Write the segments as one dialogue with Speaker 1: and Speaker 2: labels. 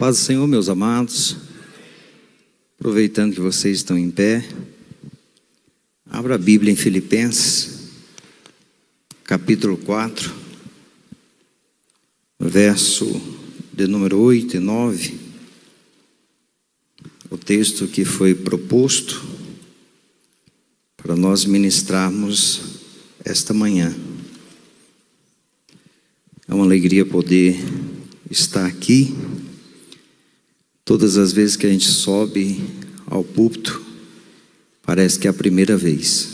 Speaker 1: Paz do Senhor, meus amados. Aproveitando que vocês estão em pé, abra a Bíblia em Filipenses, capítulo 4, verso de número 8 e 9. O texto que foi proposto para nós ministrarmos esta manhã. É uma alegria poder estar aqui. Todas as vezes que a gente sobe ao púlpito, parece que é a primeira vez.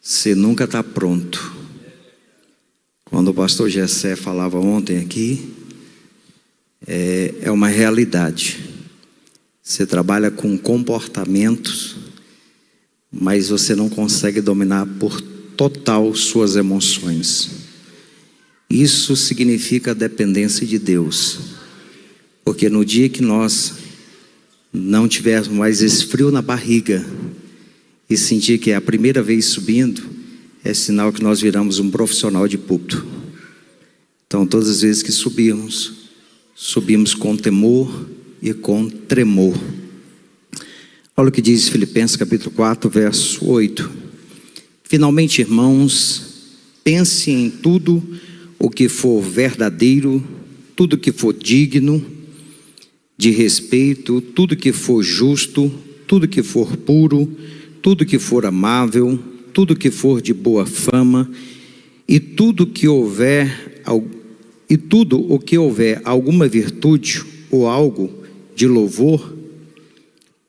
Speaker 1: Você nunca está pronto. Quando o pastor Gessé falava ontem aqui, é uma realidade. Você trabalha com comportamentos, mas você não consegue dominar por total suas emoções. Isso significa a dependência de Deus. Porque no dia que nós não tivermos mais esse frio na barriga e sentir que é a primeira vez subindo, é sinal que nós viramos um profissional de púlpito. Então todas as vezes que subimos com temor e com tremor. Olha o que diz Filipenses capítulo 4, verso 8. Finalmente, irmãos, pense em tudo o que for verdadeiro, tudo que for digno de respeito, tudo que for justo, tudo que for puro, tudo que for amável, tudo que for de boa fama, e tudo o que houver alguma virtude ou algo de louvor,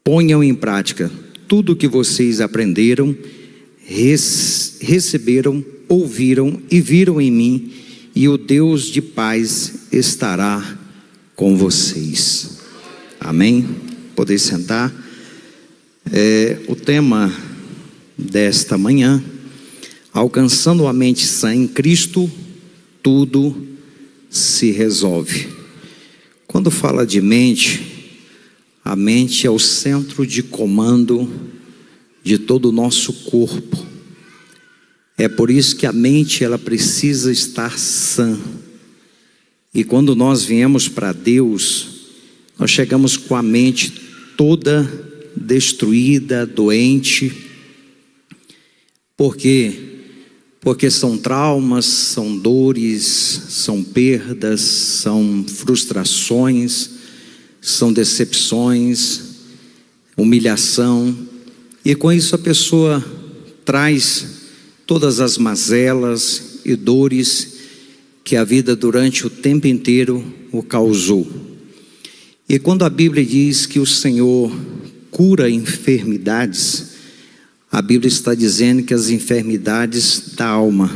Speaker 1: ponham em prática tudo o que vocês aprenderam, receberam, ouviram e viram em mim, e o Deus de paz estará com vocês. Amém? Poder sentar. O tema desta manhã: alcançando a mente sã em Cristo, tudo se resolve. Quando fala de mente, a mente é o centro de comando de todo o nosso corpo. É por isso que a mente ela precisa estar sã. E quando nós viemos para Deus, nós chegamos com a mente toda destruída, doente. Por quê? Porque são traumas, são dores, são perdas, são frustrações, são decepções, humilhação. E com isso a pessoa traz todas as mazelas e dores que a vida durante o tempo inteiro o causou. E quando a Bíblia diz que o Senhor cura enfermidades, a Bíblia está dizendo que as enfermidades da alma.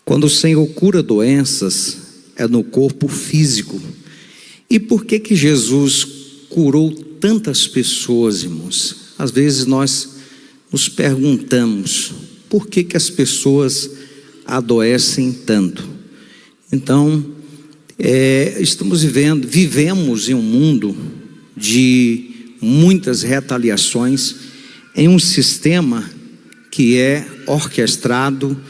Speaker 1: Quando o Senhor cura doenças, é no corpo físico. E por que Jesus curou tantas pessoas, irmãos? Às vezes nós nos perguntamos, por que as pessoas adoecem tanto? Então, vivemos em um mundo de muitas retaliações, em um sistema que é orquestrado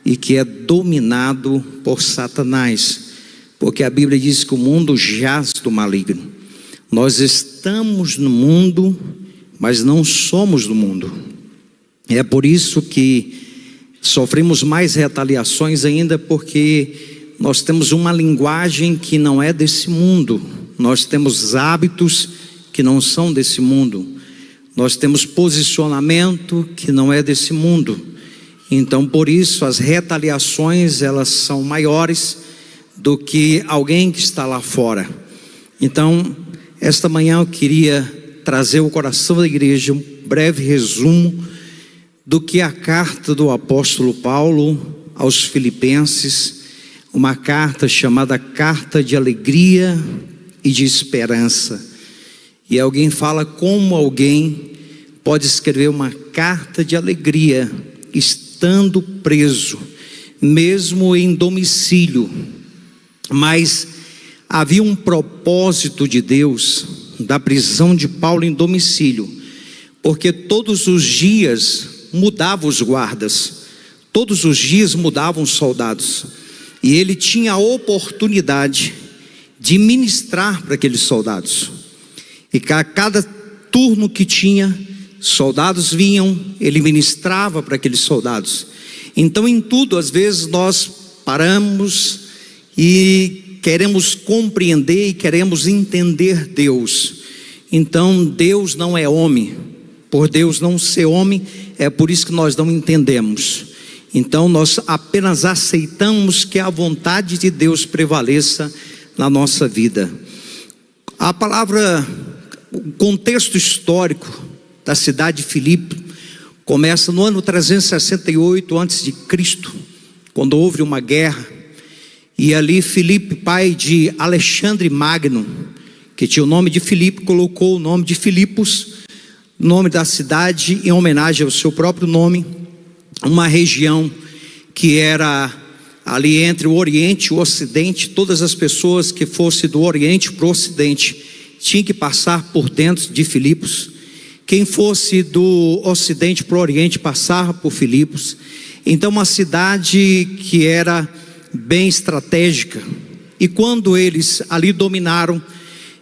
Speaker 1: e que é dominado por Satanás, porque a Bíblia diz que o mundo jaz do maligno. Nós estamos no mundo, mas não somos do mundo. É por isso que sofremos mais retaliações ainda, porque nós temos uma linguagem que não é desse mundo. Nós temos hábitos que não são desse mundo. Nós temos posicionamento que não é desse mundo. Então, por isso, as retaliações, elas são maiores do que alguém que está lá fora. Então, esta manhã eu queria trazer ao coração da igreja um breve resumo do que a carta do apóstolo Paulo aos Filipenses, uma carta chamada Carta de Alegria e de Esperança. E alguém fala como alguém pode escrever uma carta de alegria estando preso, mesmo em domicílio. Mas havia um propósito de Deus da prisão de Paulo em domicílio, porque todos os dias mudavam os guardas, todos os dias mudavam os soldados, e ele tinha a oportunidade de ministrar para aqueles soldados. E a cada turno que tinha, soldados vinham, ele ministrava para aqueles soldados. Então em tudo, às vezes nós paramos e queremos compreender e queremos entender Deus. Então Deus não é homem, por Deus não ser homem, é por isso que nós não entendemos. Então nós apenas aceitamos que a vontade de Deus prevaleça na nossa vida. A palavra, o contexto histórico da cidade de Filipe começa no ano 368 a.C., quando houve uma guerra, e ali Filipe, pai de Alexandre Magno, que tinha o nome de Filipe, colocou o nome de Filipos, nome da cidade, em homenagem ao seu próprio nome, uma região que era ali entre o Oriente e o Ocidente. Todas as pessoas que fossem do Oriente para o Ocidente tinham que passar por dentro de Filipos. Quem fosse do Ocidente para o Oriente passava por Filipos. Então uma cidade que era bem estratégica. E quando eles ali dominaram,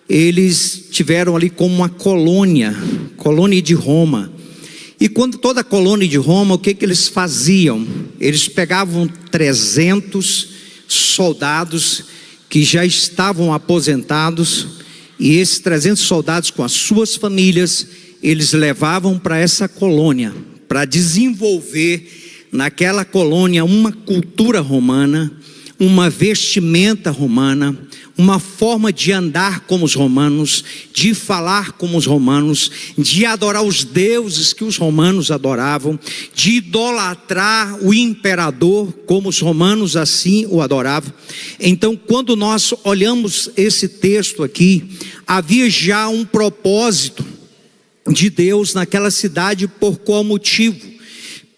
Speaker 1: eles tiveram ali como uma colônia de Roma. E quando toda a colônia de Roma, o que eles faziam? Eles pegavam 300 soldados que já estavam aposentados, e esses 300 soldados com as suas famílias, eles levavam para essa colônia, para desenvolver naquela colônia uma cultura romana, uma vestimenta romana, uma forma de andar como os romanos, de falar como os romanos, de adorar os deuses que os romanos adoravam, de idolatrar o imperador como os romanos assim o adoravam. Então, quando nós olhamos esse texto aqui, havia já um propósito de Deus naquela cidade. Por qual motivo?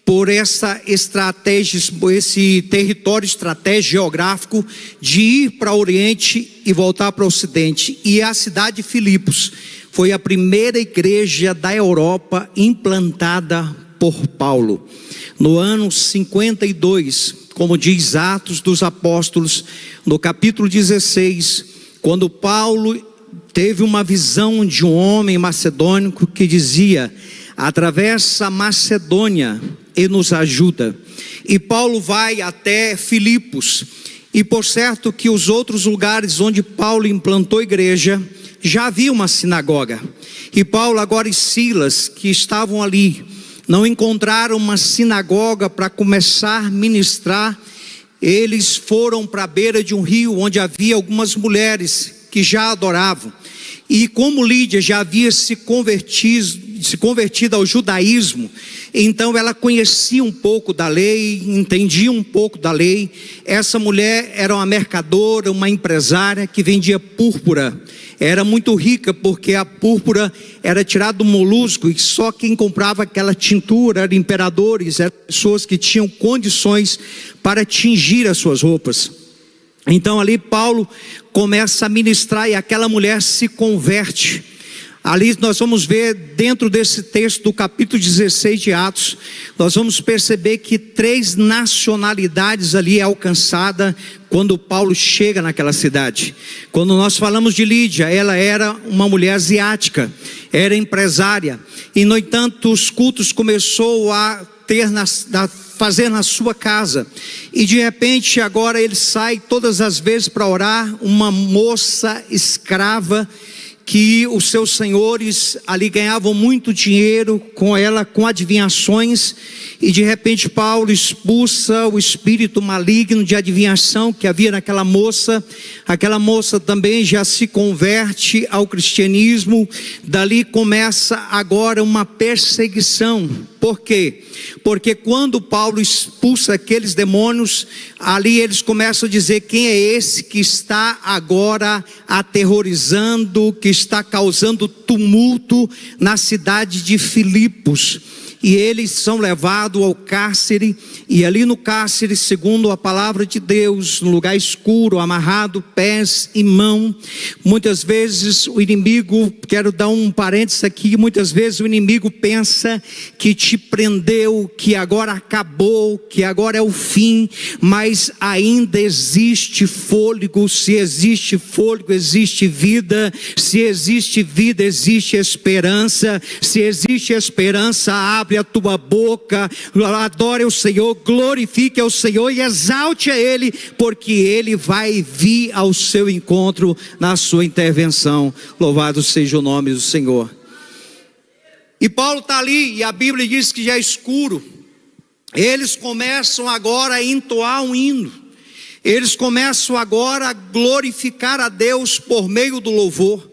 Speaker 1: Por essa estratégia, esse território estratégico geográfico de ir para o Oriente e voltar para o Ocidente. E a cidade de Filipos foi a primeira igreja da Europa implantada por Paulo no ano 52, como diz Atos dos Apóstolos, no capítulo 16, quando Paulo teve uma visão de um homem macedônico que dizia: atravessa a Macedônia e nos ajuda. E Paulo vai até Filipos, e por certo que os outros lugares onde Paulo implantou igreja, já havia uma sinagoga. E Paulo agora e Silas, que estavam ali, não encontraram uma sinagoga para começar a ministrar. Eles foram para a beira de um rio, onde havia algumas mulheres que já adoravam. E como Lídia já havia se convertido ao judaísmo, então ela conhecia um pouco da lei, entendia um pouco da lei. Essa mulher era uma mercadora, uma empresária que vendia púrpura. Era muito rica, porque a púrpura era tirada do molusco, e só quem comprava aquela tintura eram imperadores, eram pessoas que tinham condições para tingir as suas roupas. Então ali Paulo começa a ministrar, e aquela mulher se converte. Ali nós vamos ver, dentro desse texto do capítulo 16 de Atos, nós vamos perceber que 3 nacionalidades ali é alcançada quando Paulo chega naquela cidade. Quando nós falamos de Lídia, ela era uma mulher asiática, era empresária, e no entanto os cultos começou a fazer na sua casa, e de repente agora ele sai todas as vezes para orar. Uma moça escrava, que os seus senhores ali ganhavam muito dinheiro com ela, com adivinhações, e de repente Paulo expulsa o espírito maligno de adivinhação que havia naquela moça. Aquela moça também já se converte ao cristianismo. Dali começa agora uma perseguição. Por quê? Porque quando Paulo expulsa aqueles demônios, ali eles começam a dizer: quem é esse que está agora aterrorizando, que está causando tumulto na cidade de Filipos? e eles são levados ao cárcere, e ali no cárcere, segundo a palavra de Deus, no lugar escuro, amarrado pés e mão. Muitas vezes o inimigo, quero dar um parênteses aqui, muitas vezes o inimigo pensa que te prendeu, que agora acabou, que agora é o fim, mas ainda existe fôlego. Se existe fôlego, existe vida. Se existe vida, existe esperança. Se existe esperança, abre a tua boca, adore o Senhor, glorifique ao Senhor e exalte a Ele, porque Ele vai vir ao seu encontro na sua intervenção. Louvado seja o nome do Senhor. E Paulo está ali, e a Bíblia diz que já é escuro. Eles começam agora a entoar um hino. Eles começam agora a glorificar a Deus por meio do louvor.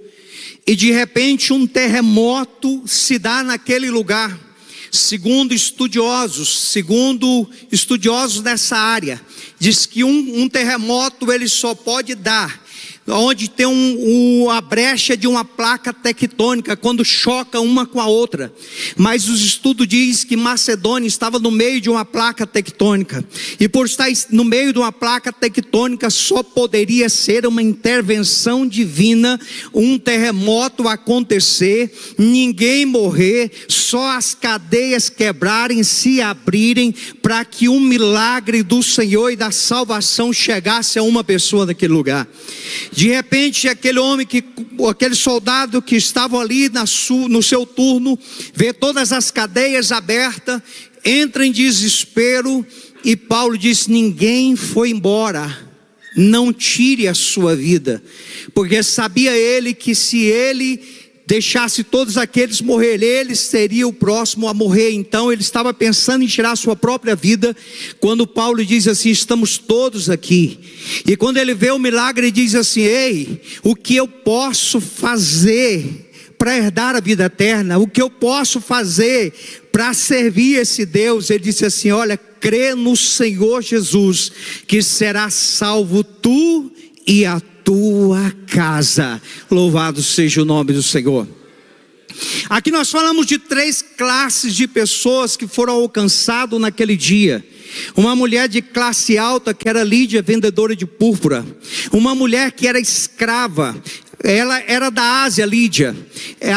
Speaker 1: E de repente um terremoto se dá naquele lugar. Segundo estudiosos dessa área, diz que um terremoto ele só pode dar onde tem a brecha de uma placa tectônica, quando choca uma com a outra. Mas os estudos dizem que Macedônia estava no meio de uma placa tectônica, e por estar no meio de uma placa tectônica, só poderia ser uma intervenção divina, um terremoto acontecer, ninguém morrer, só as cadeias quebrarem, se abrirem, para que um milagre do Senhor e da salvação chegasse a uma pessoa naquele lugar. De repente aquele soldado que estava ali no seu turno, vê todas as cadeias abertas, entra em desespero, e Paulo diz: ninguém foi embora, não tire a sua vida, porque sabia ele que se ele deixasse todos aqueles morrer, ele seria o próximo a morrer. Então ele estava pensando em tirar a sua própria vida, quando Paulo diz assim: estamos todos aqui. E quando ele vê o milagre, ele diz assim: ei, o que eu posso fazer para herdar a vida eterna? O que eu posso fazer para servir esse Deus? Ele disse assim: olha, crê no Senhor Jesus, que será salvo tu e a tua casa. Louvado seja o nome do Senhor. Aqui nós falamos de 3 classes de pessoas que foram alcançadas naquele dia. Uma mulher de classe alta, que era Lídia, vendedora de púrpura. Uma mulher que era escrava. Ela era da Ásia, Lídia.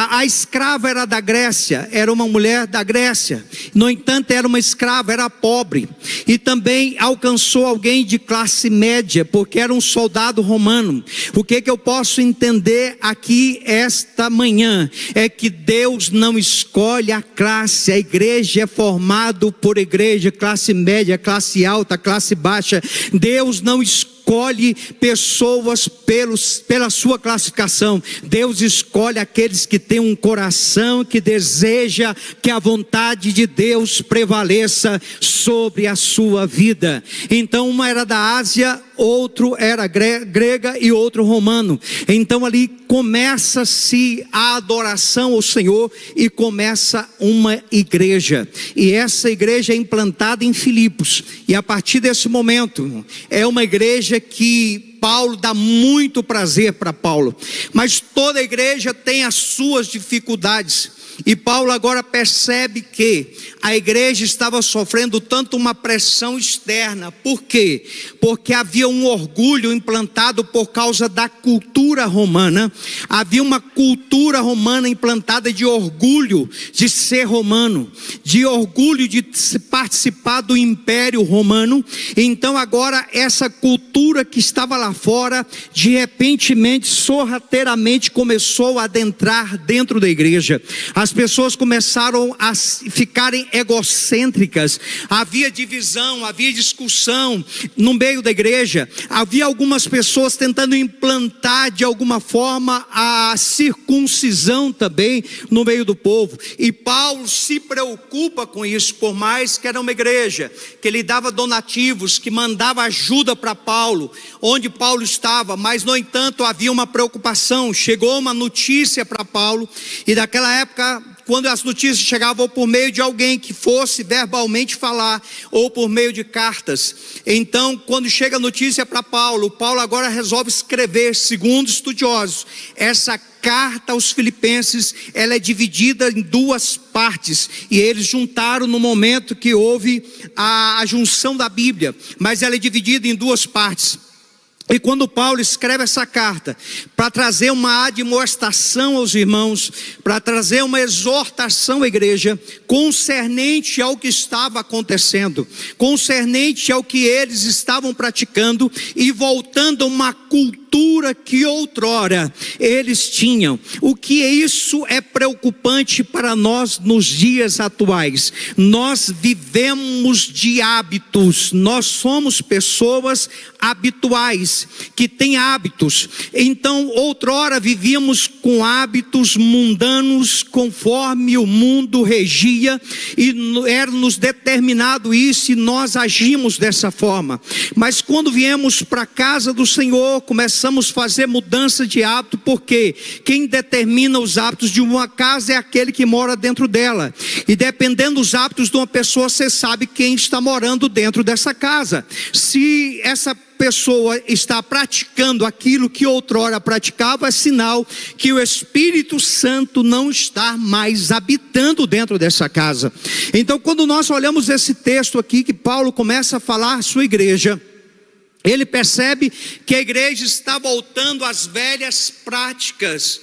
Speaker 1: A escrava era da Grécia, era uma mulher da Grécia. No entanto, era uma escrava, era pobre. E também alcançou alguém de classe média, porque era um soldado romano. O que eu posso entender aqui esta manhã é que Deus não escolhe a classe. A igreja é formada por igreja, classe média, classe alta, classe baixa. Deus não escolhe pessoas pela sua classificação. Deus escolhe aqueles que têm um coração que deseja que a vontade de Deus prevaleça sobre a sua vida. Então uma era da Ásia, outro era grega e outro romano. Então ali começa-se a adoração ao Senhor e começa uma igreja. E essa igreja é implantada em Filipos. E a partir desse momento é uma igreja que Paulo dá muito prazer para Paulo. Mas toda igreja tem as suas dificuldades. E Paulo agora percebe que a igreja estava sofrendo tanto uma pressão externa. Por quê? Porque havia um orgulho implantado por causa da cultura romana. Havia uma cultura romana implantada de orgulho de ser romano, de orgulho de participar do império romano. Então agora essa cultura que estava lá fora, de repentemente, sorrateiramente começou a adentrar dentro da igreja. As pessoas começaram a ficarem egocêntricas. Havia divisão, havia discussão no meio da igreja. Havia algumas pessoas tentando implantar de alguma forma a circuncisão também no meio do povo. E Paulo se preocupa com isso, por mais que era uma igreja que lhe dava donativos, que mandava ajuda para Paulo, onde Paulo estava. Mas no entanto havia uma preocupação. Chegou uma notícia para Paulo, e daquela época quando as notícias chegavam por meio de alguém que fosse verbalmente falar, ou por meio de cartas. Então, quando chega a notícia para Paulo, Paulo agora resolve escrever, segundo estudiosos, essa carta aos Filipenses. Ela é dividida em duas partes, e eles juntaram no momento que houve a junção da Bíblia, mas ela é dividida em duas partes. E quando Paulo escreve essa carta, para trazer uma admoestação aos irmãos, para trazer uma exortação à igreja, concernente ao que estava acontecendo, concernente ao que eles estavam praticando, e voltando a uma cultura que outrora eles tinham. O que isso é preocupante para nós nos dias atuais. Nós vivemos de hábitos, nós somos pessoas habituais, que têm hábitos. Então, outrora vivíamos com hábitos mundanos, conforme o mundo regia, e era-nos determinado isso, e nós agimos dessa forma. Mas quando viemos para a casa do Senhor, começamos a fazer mudança de hábito, porque quem determina os hábitos de uma casa é aquele que mora dentro dela, e dependendo dos hábitos de uma pessoa, você sabe quem está morando dentro dessa casa. Se essa pessoa está praticando aquilo que outrora praticava, é sinal que o Espírito Santo não está mais habitando dentro dessa casa. Então, quando nós olhamos esse texto aqui, que Paulo começa a falar à sua igreja, ele percebe que a igreja está voltando às velhas práticas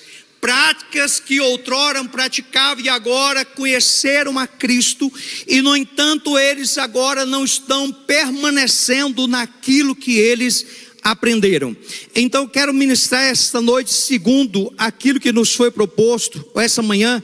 Speaker 1: que outrora praticavam e agora conheceram a Cristo, e no entanto eles agora não estão permanecendo naquilo que eles aprenderam. Então quero ministrar esta noite segundo aquilo que nos foi proposto essa manhã.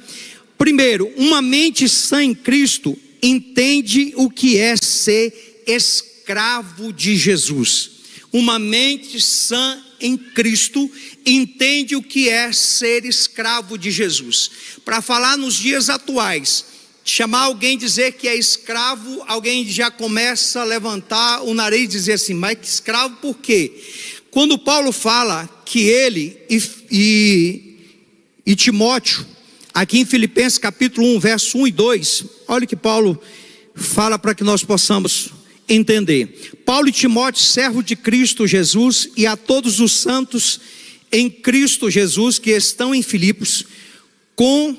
Speaker 1: Primeiro, uma mente sã em Cristo entende o que é ser escravo de Jesus. Uma mente sã em Cristo entende o que é ser escravo de Jesus. Para falar nos dias atuais, chamar alguém, dizer que é escravo, alguém já começa a levantar o nariz e dizer assim: mas que escravo por quê? Quando Paulo fala que ele e Timóteo, aqui em Filipenses capítulo 1, verso 1 e 2, olha o que Paulo fala para que nós possamos entender. Paulo e Timóteo, servo de Cristo Jesus, e a todos os santos em Cristo Jesus que estão em Filipos, com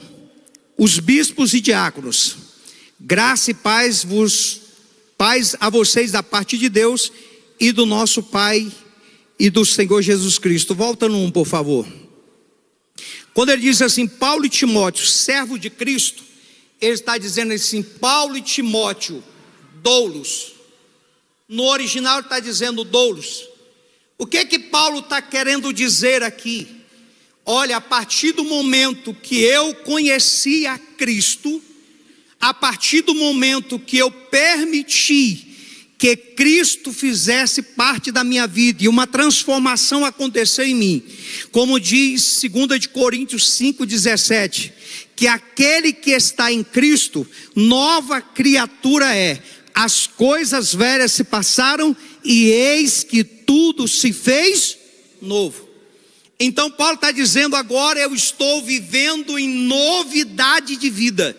Speaker 1: os bispos e diáconos, graça e paz a vocês da parte de Deus e do nosso Pai e do Senhor Jesus Cristo. Volta no 1, por favor. Quando ele diz assim, Paulo e Timóteo, servo de Cristo, ele está dizendo assim, Paulo e Timóteo, doulos. No original ele está dizendo doulos. O que que Paulo está querendo dizer aqui? Olha, a partir do momento que eu conheci a Cristo, a partir do momento que eu permiti que Cristo fizesse parte da minha vida e uma transformação aconteceu em mim, como diz 2 de Coríntios 5,17, que aquele que está em Cristo, nova criatura é. As coisas velhas se passaram e eis que tudo se fez novo. Então Paulo está dizendo agora eu estou vivendo em novidade de vida,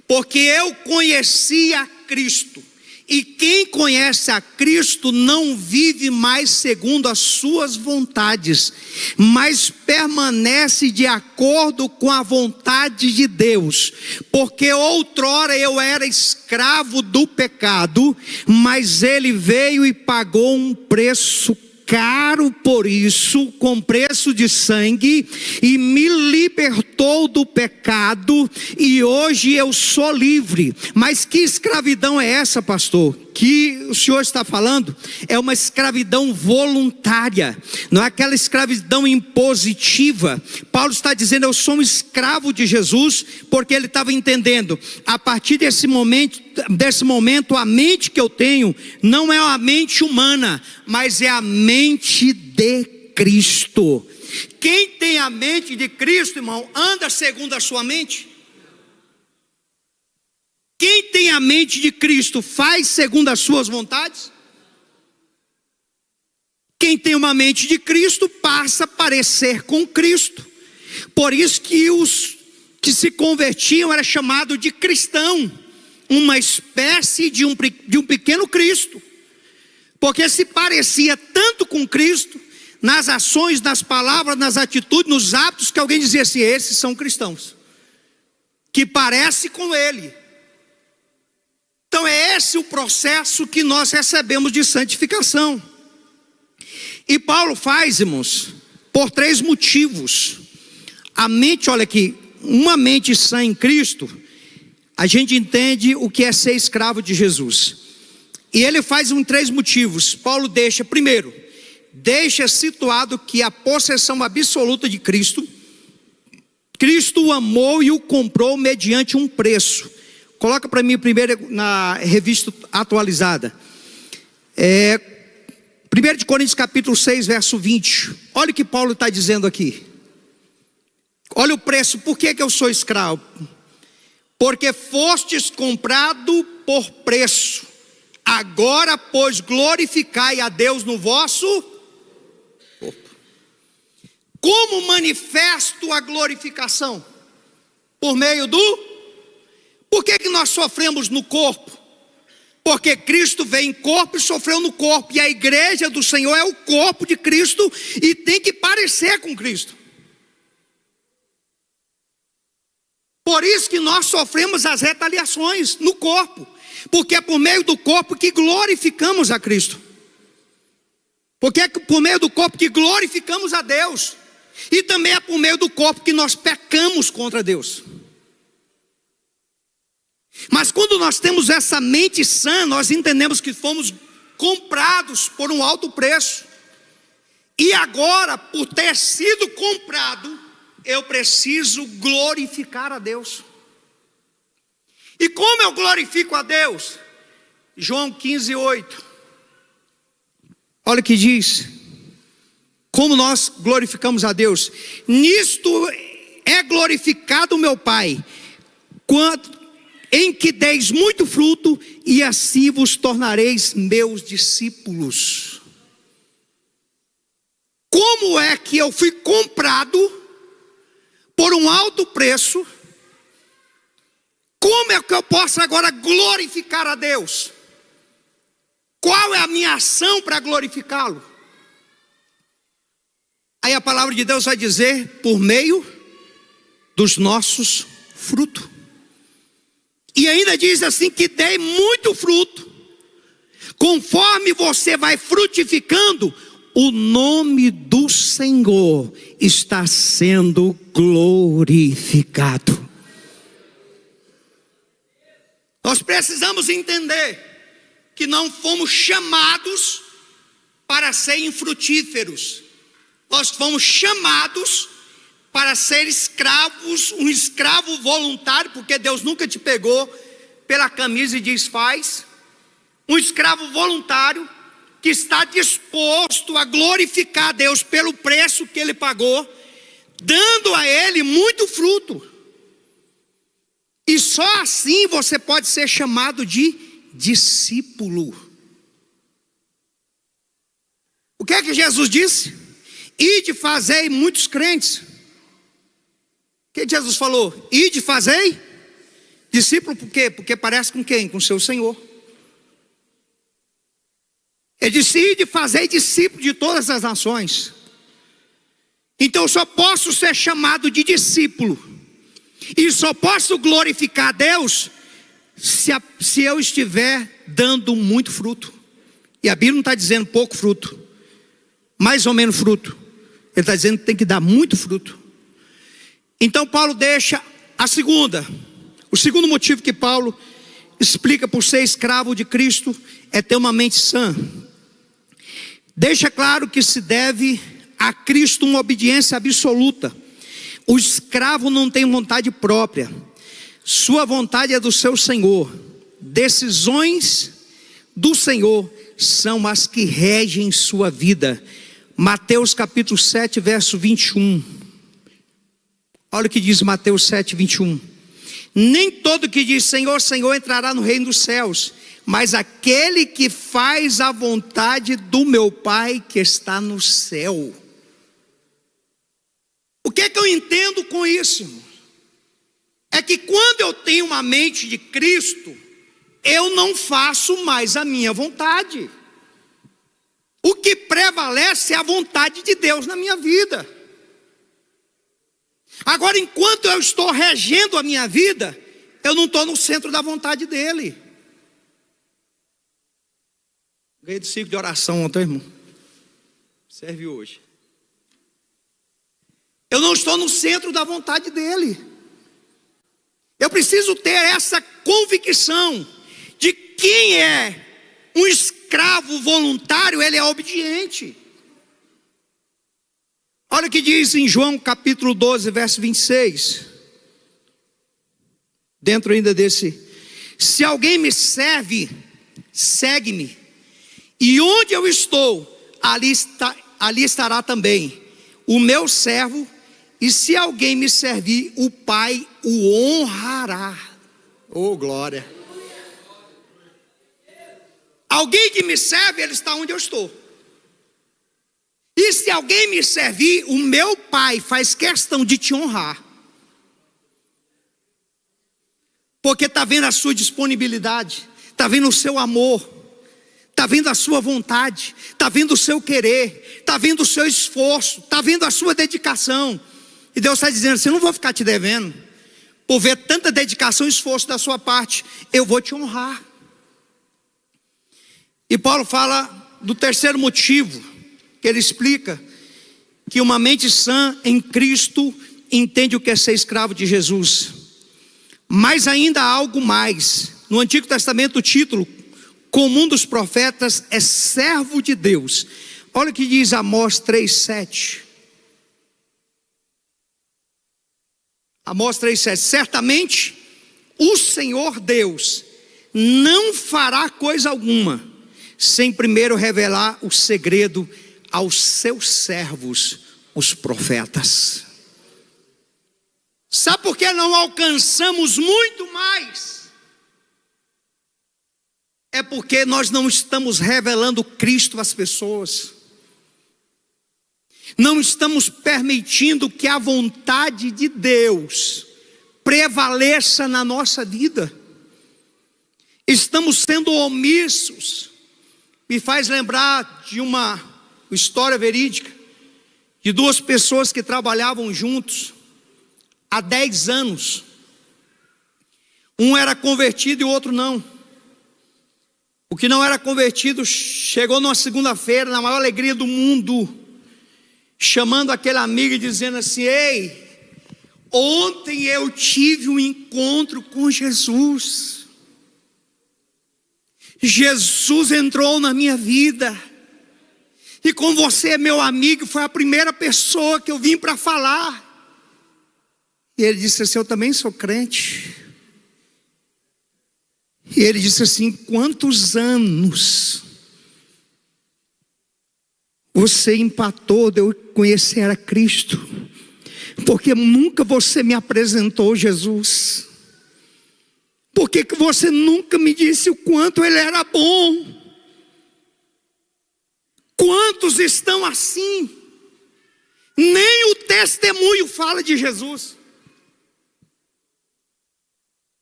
Speaker 1: porque eu conheci a Cristo. E quem conhece a Cristo não vive mais segundo as suas vontades, mas permanece de acordo com a vontade de Deus. Porque outrora eu era escravo do pecado, mas Ele veio e pagou um preço caro por isso, com preço de sangue, e me libertou do pecado, e hoje eu sou livre. Mas que escravidão é essa, pastor? Que o senhor está falando? É uma escravidão voluntária, não é aquela escravidão impositiva. Paulo está dizendo, eu sou um escravo de Jesus, porque ele estava entendendo, a partir desse momento, a mente que eu tenho, não é a mente humana, mas é a mente de Cristo. Quem tem a mente de Cristo, irmão, anda segundo a sua mente. Quem tem a mente de Cristo faz segundo as suas vontades. Quem tem uma mente de Cristo passa a parecer com Cristo. Por isso que os que se convertiam era chamado de cristão, uma espécie de um pequeno Cristo, porque se parecia tanto com Cristo, nas ações, nas palavras, nas atitudes, nos hábitos, que alguém dizia assim: esses são cristãos, que parece com ele. Então é esse o processo que nós recebemos de santificação. E Paulo faz, irmãos, por 3 motivos. A mente, olha aqui, uma mente sã em Cristo, a gente entende o que é ser escravo de Jesus. E ele faz 3 motivos. Paulo deixa, primeiro, deixa situado que a possessão absoluta de Cristo, Cristo o amou e o comprou mediante um preço. Coloca para mim primeiro na revista atualizada. 1 Coríntios capítulo 6, verso 20. Olha o que Paulo está dizendo aqui. Olha o preço. Por que eu sou escravo? Porque fostes comprado por preço. Agora, pois, glorificai a Deus no vosso corpo. Como manifesto a glorificação? Por meio do... Por que nós sofremos no corpo? Porque Cristo veio em corpo e sofreu no corpo. E a igreja do Senhor é o corpo de Cristo e tem que parecer com Cristo. Por isso que nós sofremos as retaliações no corpo. Porque é por meio do corpo que glorificamos a Cristo. Porque é por meio do corpo que glorificamos a Deus. E também é por meio do corpo que nós pecamos contra Deus. Mas quando nós temos essa mente sã, nós entendemos que fomos comprados por um alto preço. E agora, por ter sido comprado, eu preciso glorificar a Deus. E como eu glorifico a Deus? João 15, 8. Olha o que diz. Como nós glorificamos a Deus? Nisto é glorificado o meu Pai, em que deis muito fruto, e assim vos tornareis meus discípulos. Como é que eu fui comprado por um alto preço? Como é que eu posso agora glorificar a Deus? Qual é a minha ação para glorificá-lo? Aí a palavra de Deus vai dizer: por meio dos nossos frutos. E ainda diz assim, que dê muito fruto. Conforme você vai frutificando, o nome do Senhor está sendo glorificado. Nós precisamos entender que não fomos chamados para ser infrutíferos. Nós fomos chamados para ser escravos, um escravo voluntário, porque Deus nunca te pegou pela camisa e diz faz. Um escravo voluntário que está disposto a glorificar a Deus pelo preço que Ele pagou, dando a Ele muito fruto. E só assim você pode ser chamado de discípulo. O que é que Jesus disse? Ide fazei muitos crentes. O que Jesus falou? Ide fazei discípulo, por quê? Porque parece com quem? Com o seu Senhor. Ele disse: ide fazei discípulo de todas as nações. Então eu só posso ser chamado de discípulo, e só posso glorificar a Deus se eu estiver dando muito fruto. E a Bíblia não está dizendo pouco fruto, mais ou menos fruto. Ele está dizendo que tem que dar muito fruto. Então Paulo deixa o segundo motivo que Paulo explica por ser escravo de Cristo é ter uma mente sã. Deixa claro que se deve a Cristo uma obediência absoluta. O escravo não tem vontade própria, sua vontade é do seu Senhor. Decisões do Senhor são as que regem sua vida. Mateus capítulo 7, verso 21. Olha o que diz Mateus 7, 21. Nem todo que diz Senhor, Senhor entrará no reino dos céus, mas aquele que faz a vontade do meu Pai que está no céu. O que é que eu entendo com isso, irmão? é que quando eu tenho uma mente de Cristo, eu não faço mais a minha vontade. O que prevalece é a vontade de Deus na minha vida. Agora, enquanto eu estou regendo a minha vida, eu não estou no centro da vontade dele. Ganhei do ciclo de oração ontem, irmão. Serve hoje. Eu não estou no centro da vontade dele. Eu preciso ter essa convicção de quem é um escravo voluntário, ele é obediente. Olha o que diz em João capítulo 12, verso 26. Dentro ainda desse: se alguém me serve, segue-me. E onde eu estou, ali estará também o meu servo. E se alguém me servir, o Pai o honrará. Oh, glória! Alguém que me serve, ele está onde eu estou. E se alguém me servir, o meu Pai faz questão de te honrar. Porque está vendo a sua disponibilidade, está vendo o seu amor, está vendo a sua vontade, está vendo o seu querer, está vendo o seu esforço, está vendo a sua dedicação. E Deus está dizendo assim: eu não vou ficar te devendo. Por ver tanta dedicação e esforço da sua parte, eu vou te honrar. E Paulo fala do terceiro motivo, que ele explica que uma mente sã em Cristo entende o que é ser escravo de Jesus. Mas ainda há algo mais. No Antigo Testamento o título comum dos profetas é servo de Deus. Olha o que diz Amós 3,7. Amós 3,7. Certamente o Senhor Deus não fará coisa alguma sem primeiro revelar o segredo aos seus servos, os profetas. Sabe por que não alcançamos muito mais? É porque nós não estamos revelando Cristo às pessoas. Não estamos permitindo que a vontade de Deus prevaleça na nossa vida. Estamos sendo omissos. Me faz lembrar de uma história verídica de duas pessoas que trabalhavam juntos há 10 anos. Um era convertido e o outro não. O que não era convertido chegou numa segunda-feira, na maior alegria do mundo, chamando aquele amigo e dizendo assim: ei, ontem eu tive um encontro com Jesus. Jesus entrou na minha vida. E como você é meu amigo, foi a primeira pessoa que eu vim para falar. E ele disse assim: eu também sou crente. E ele disse assim: quantos anos você empatou de eu conhecer a Cristo? Porque nunca você me apresentou Jesus. Por que você nunca me disse o quanto ele era bom? Quantos estão assim? Nem o testemunho fala de Jesus.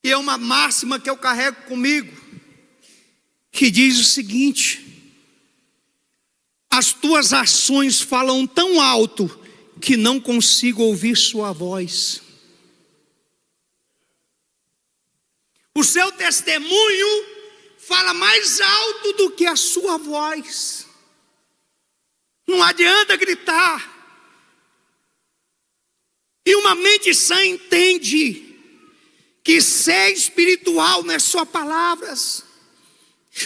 Speaker 1: E é uma máxima que eu carrego comigo, que diz o seguinte: as tuas ações falam tão alto que não consigo ouvir sua voz. O seu testemunho fala mais alto do que a sua voz. Não adianta gritar. E uma mente sã entende que ser espiritual não é só palavras.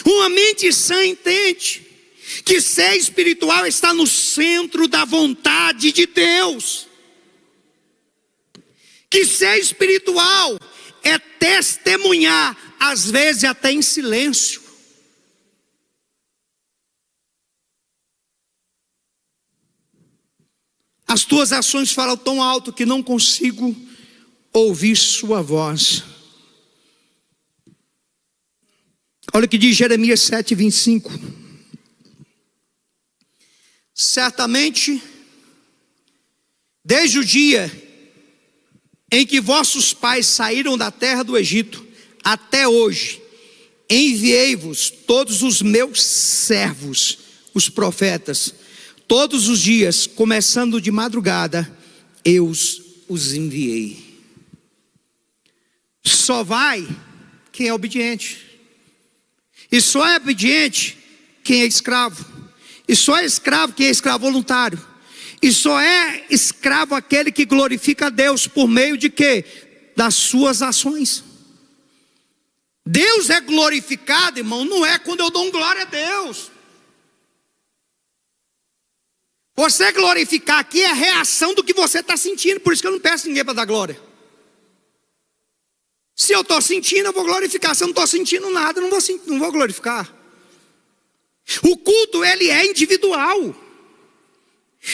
Speaker 1: Uma mente sã entende que ser espiritual está no centro da vontade de Deus. Que ser espiritual é testemunhar, às vezes até em silêncio. As tuas ações falam tão alto que não consigo ouvir sua voz. Olha o que diz Jeremias 7:25. Certamente, desde o dia em que vossos pais saíram da terra do Egito, até hoje, enviei-vos todos os meus servos, os profetas, todos os dias, começando de madrugada, eu os enviei. Só vai quem é obediente, e só é obediente quem é escravo, e só é escravo quem é escravo voluntário, e só é escravo aquele que glorifica a Deus por meio de quê? Das suas ações. Deus é glorificado, irmão, não é quando eu dou um glória a Deus. Você glorificar aqui é a reação do que você está sentindo, por isso que eu não peço ninguém para dar glória. Se eu estou sentindo, eu vou glorificar. Se eu não estou sentindo nada, eu não vou glorificar. O culto, ele é individual.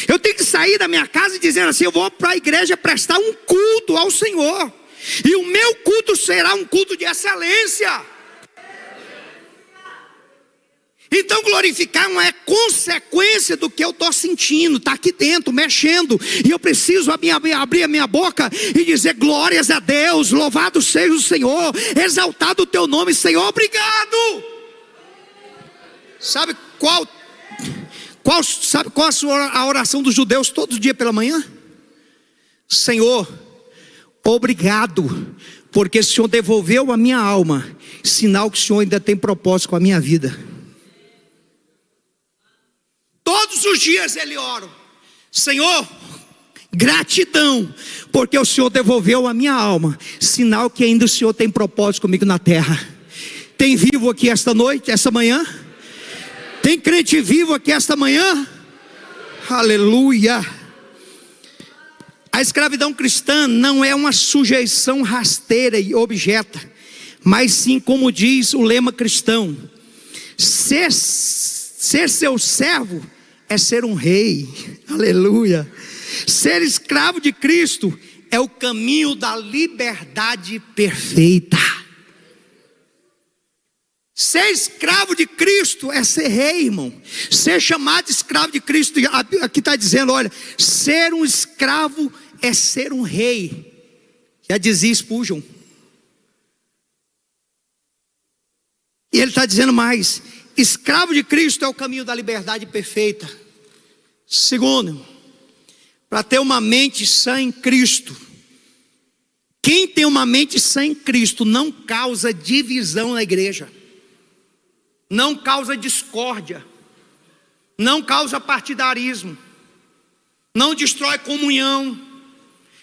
Speaker 1: Eu tenho que sair da minha casa e dizer assim: eu vou para a igreja prestar um culto ao Senhor, e o meu culto será um culto de excelência. Então glorificar não é consequência do que eu estou sentindo, está aqui dentro, mexendo, e eu preciso abrir a minha boca e dizer: glórias a Deus, louvado seja o Senhor, exaltado o teu nome, Senhor, obrigado. Sabe qual a oração dos judeus todo dia pela manhã? Senhor, obrigado, porque o Senhor devolveu a minha alma, sinal que o Senhor ainda tem propósito com a minha vida. Todos os dias ele ora: Senhor, gratidão, porque o Senhor devolveu a minha alma, sinal que ainda o Senhor tem propósito comigo na terra. Tem vivo aqui esta noite, essa manhã? Tem crente vivo aqui esta manhã? Aleluia. A escravidão cristã não é uma sujeição rasteira e objeta, mas sim, como diz o lema cristão, ser seu servo é ser um rei. Aleluia. Ser escravo de Cristo é o caminho da liberdade perfeita. Ser escravo de Cristo é ser rei, irmão. Ser chamado de escravo de Cristo, aqui está dizendo, olha, ser um escravo é ser um rei. Já dizia Spurgeon. E ele está dizendo mais: escravo de Cristo é o caminho da liberdade perfeita. Segundo, para ter uma mente sã em Cristo. Quem tem uma mente sã em Cristo não causa divisão na igreja, não causa discórdia, não causa partidarismo, não destrói comunhão,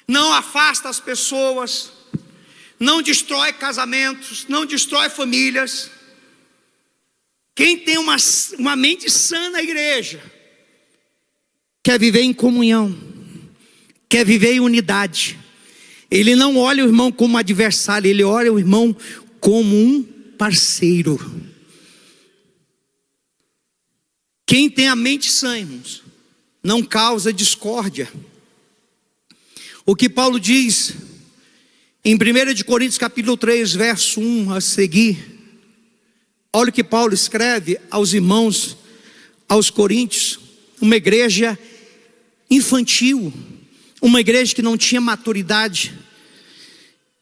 Speaker 1: não afasta as pessoas, não destrói casamentos, não destrói famílias. Quem tem uma mente sã na igreja quer viver em comunhão, quer viver em unidade. Ele não olha o irmão como adversário, ele olha o irmão como um parceiro. Quem tem a mente sã, irmãos, não causa discórdia. O que Paulo diz em 1 Coríntios capítulo 3, verso 1 a seguir. Olha o que Paulo escreve aos irmãos, aos coríntios, uma igreja infantil, uma igreja que não tinha maturidade.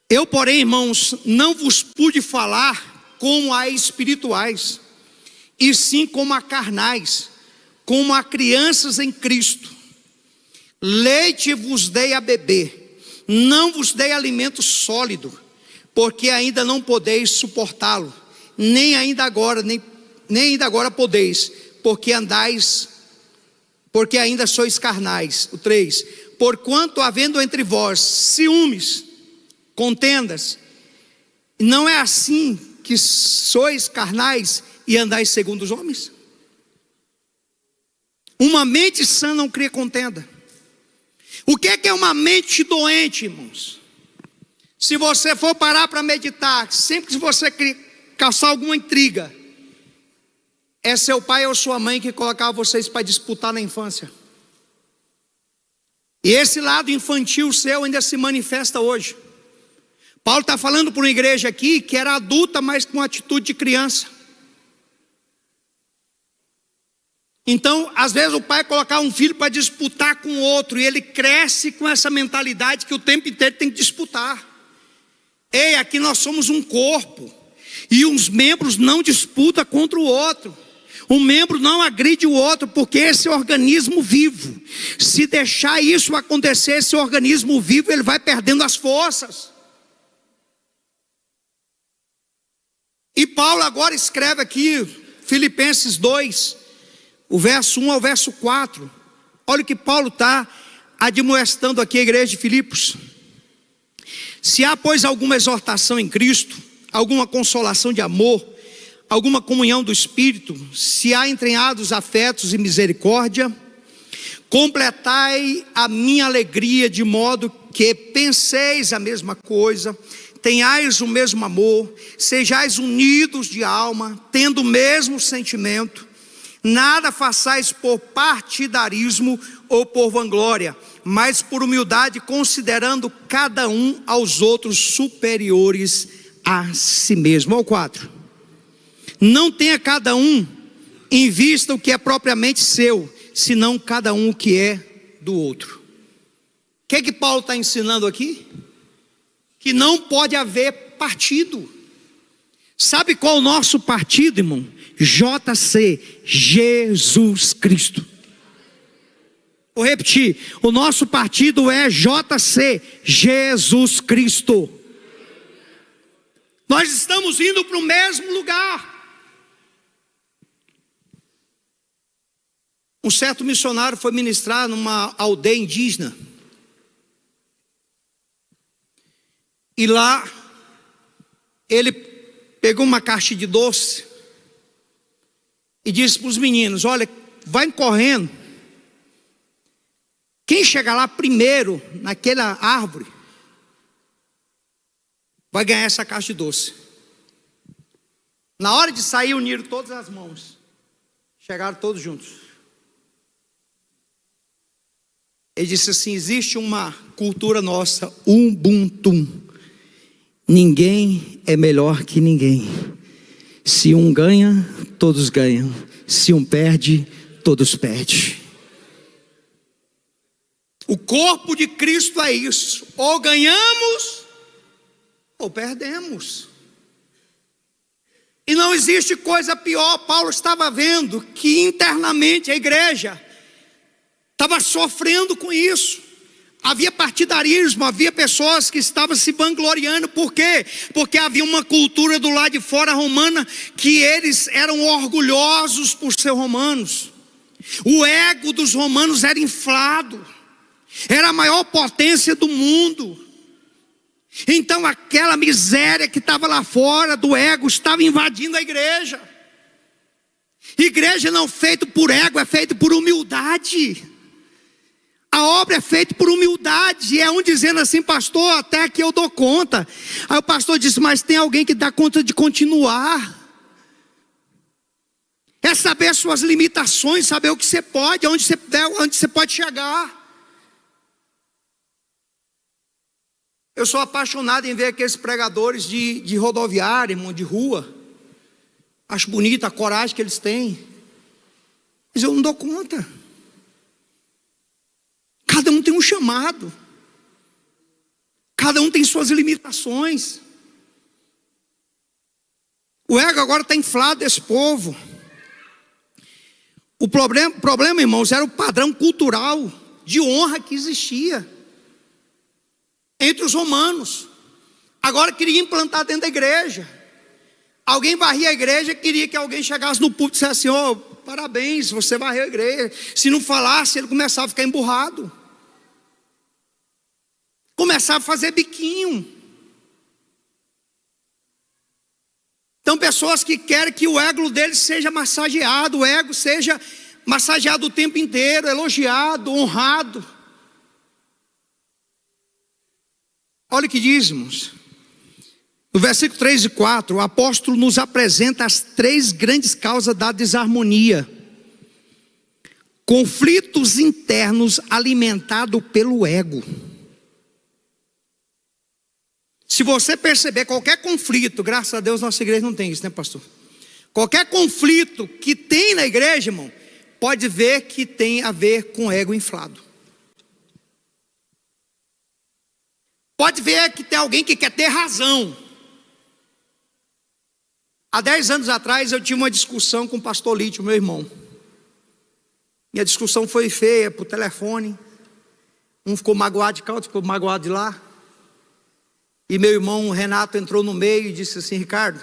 Speaker 1: Eu, porém, irmãos, não vos pude falar como a espirituais, e sim como a carnais, como a crianças em Cristo. Leite vos dei a beber, não vos dei alimento sólido, porque ainda não podeis suportá-lo, nem ainda agora podeis, porque ainda sois carnais. O 3, porquanto havendo entre vós ciúmes, contendas, não é assim que sois carnais e andais segundo os homens? Uma mente sã não cria contenda. O que é uma mente doente, irmãos? Se você for parar para meditar, sempre que você caçar alguma intriga, é seu pai ou sua mãe que colocava vocês para disputar na infância. E esse lado infantil seu ainda se manifesta hoje. Paulo está falando para uma igreja aqui que era adulta, mas com atitude de criança. Então, às vezes o pai colocar um filho para disputar com o outro, e ele cresce com essa mentalidade que o tempo inteiro tem que disputar. Ei, aqui nós somos um corpo, e uns membros não disputam contra o outro. Um membro não agride o outro, porque esse é organismo vivo. Se deixar isso acontecer, esse organismo vivo, ele vai perdendo as forças. E Paulo agora escreve aqui, Filipenses 2, o verso 1 ao verso 4. Olha o que Paulo está admoestando aqui a igreja de Filipos. Se há, pois, alguma exortação em Cristo, alguma consolação de amor, alguma comunhão do Espírito, se há entranhados afetos e misericórdia, completai a minha alegria de modo que penseis a mesma coisa, tenhais o mesmo amor, sejais unidos de alma, tendo o mesmo sentimento, nada façais por partidarismo ou por vanglória, mas por humildade, considerando cada um aos outros superiores a si mesmo. Ao 4. Não tenha cada um em vista o que é propriamente seu, senão cada um o que é do outro. O que Paulo está ensinando aqui? Que não pode haver partido. Sabe qual é o nosso partido, irmão? JC, Jesus Cristo. Vou repetir, o nosso partido é JC, Jesus Cristo. Nós estamos indo para o mesmo lugar. Um certo missionário foi ministrar numa aldeia indígena. E lá, ele pegou uma caixa de doce e disse para os meninos: olha, vai correndo. Quem chegar lá primeiro naquela árvore vai ganhar essa caixa de doce. Na hora de sair, uniram todas as mãos. Chegaram todos juntos. Ele disse assim: existe uma cultura nossa, Ubuntu. Ninguém é melhor que ninguém. Se um ganha, todos ganham. Se um perde, todos perdem. O corpo de Cristo é isso: ou ganhamos, ou perdemos. E não existe coisa pior. Paulo estava vendo que internamente a igreja estava sofrendo com isso. Havia partidarismo, havia pessoas que estavam se vangloriando. Por quê? Porque havia uma cultura do lado de fora romana, que eles eram orgulhosos por ser romanos. O ego dos romanos era inflado, era a maior potência do mundo. Então aquela miséria que estava lá fora do ego estava invadindo a igreja. Igreja não feita por ego, é feita por humildade. A obra é feita por humildade. E é um dizendo assim: pastor, até aqui eu dou conta. Aí o pastor disse: mas tem alguém que dá conta de continuar. É saber suas limitações, saber o que você pode, onde você pode chegar. Eu sou apaixonado em ver aqueles pregadores de rodoviária, irmão, de rua. Acho bonita a coragem que eles têm. Mas eu não dou conta. Cada um tem um chamado. Cada um tem suas limitações. O ego agora está inflado desse povo. O problema, irmãos, era o padrão cultural de honra que existia entre os romanos. Agora queria implantar dentro da igreja. Alguém varria a igreja, queria que alguém chegasse no púlpito e dissesse assim: oh, parabéns, você varreu a igreja. Se não falasse, ele começava a ficar emburrado. Começava a fazer biquinho. Então pessoas que querem que o ego deles seja massageado, o ego seja massageado o tempo inteiro, elogiado, honrado. Olha o que diz, irmãos. No versículo 3 e 4, o apóstolo nos apresenta as 3 grandes causas da desarmonia. Conflitos internos alimentados pelo ego. Se você perceber qualquer conflito, graças a Deus nossa igreja não tem isso, né, pastor? Qualquer conflito que tem na igreja, irmão,
Speaker 2: pode ver que tem a ver com ego inflado. Pode ver que tem alguém que quer ter razão. Há 10 anos atrás eu tive uma discussão com o pastor Lítio, meu irmão. E a discussão foi feia por telefone. Um ficou magoado de cá, outro ficou magoado de lá. E meu irmão Renato entrou no meio e disse assim: Ricardo,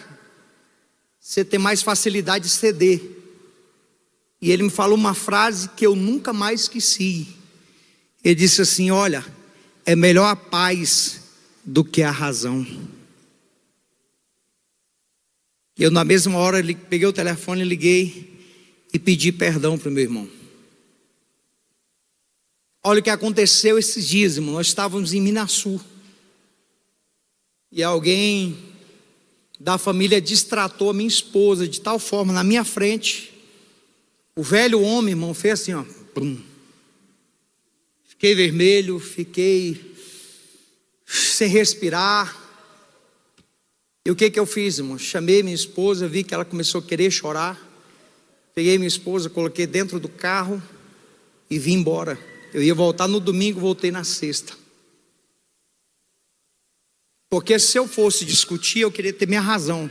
Speaker 2: você tem mais facilidade de ceder. E ele me falou uma frase que eu nunca mais esqueci. Ele disse assim: olha, é melhor a paz do que a razão. Eu na mesma hora peguei o telefone, liguei e pedi perdão para o meu irmão. Olha o que aconteceu esses dias, irmão. Nós estávamos em Minasul. E alguém da família distratou a minha esposa de tal forma, na minha frente. O velho homem, irmão, fez assim, ó. Pum. Fiquei vermelho, fiquei sem respirar. E o que eu fiz, irmão? Chamei minha esposa, vi que ela começou a querer chorar. Peguei minha esposa, coloquei dentro do carro e vim embora. Eu ia voltar no domingo, voltei na sexta. Porque se eu fosse discutir, eu queria ter minha razão.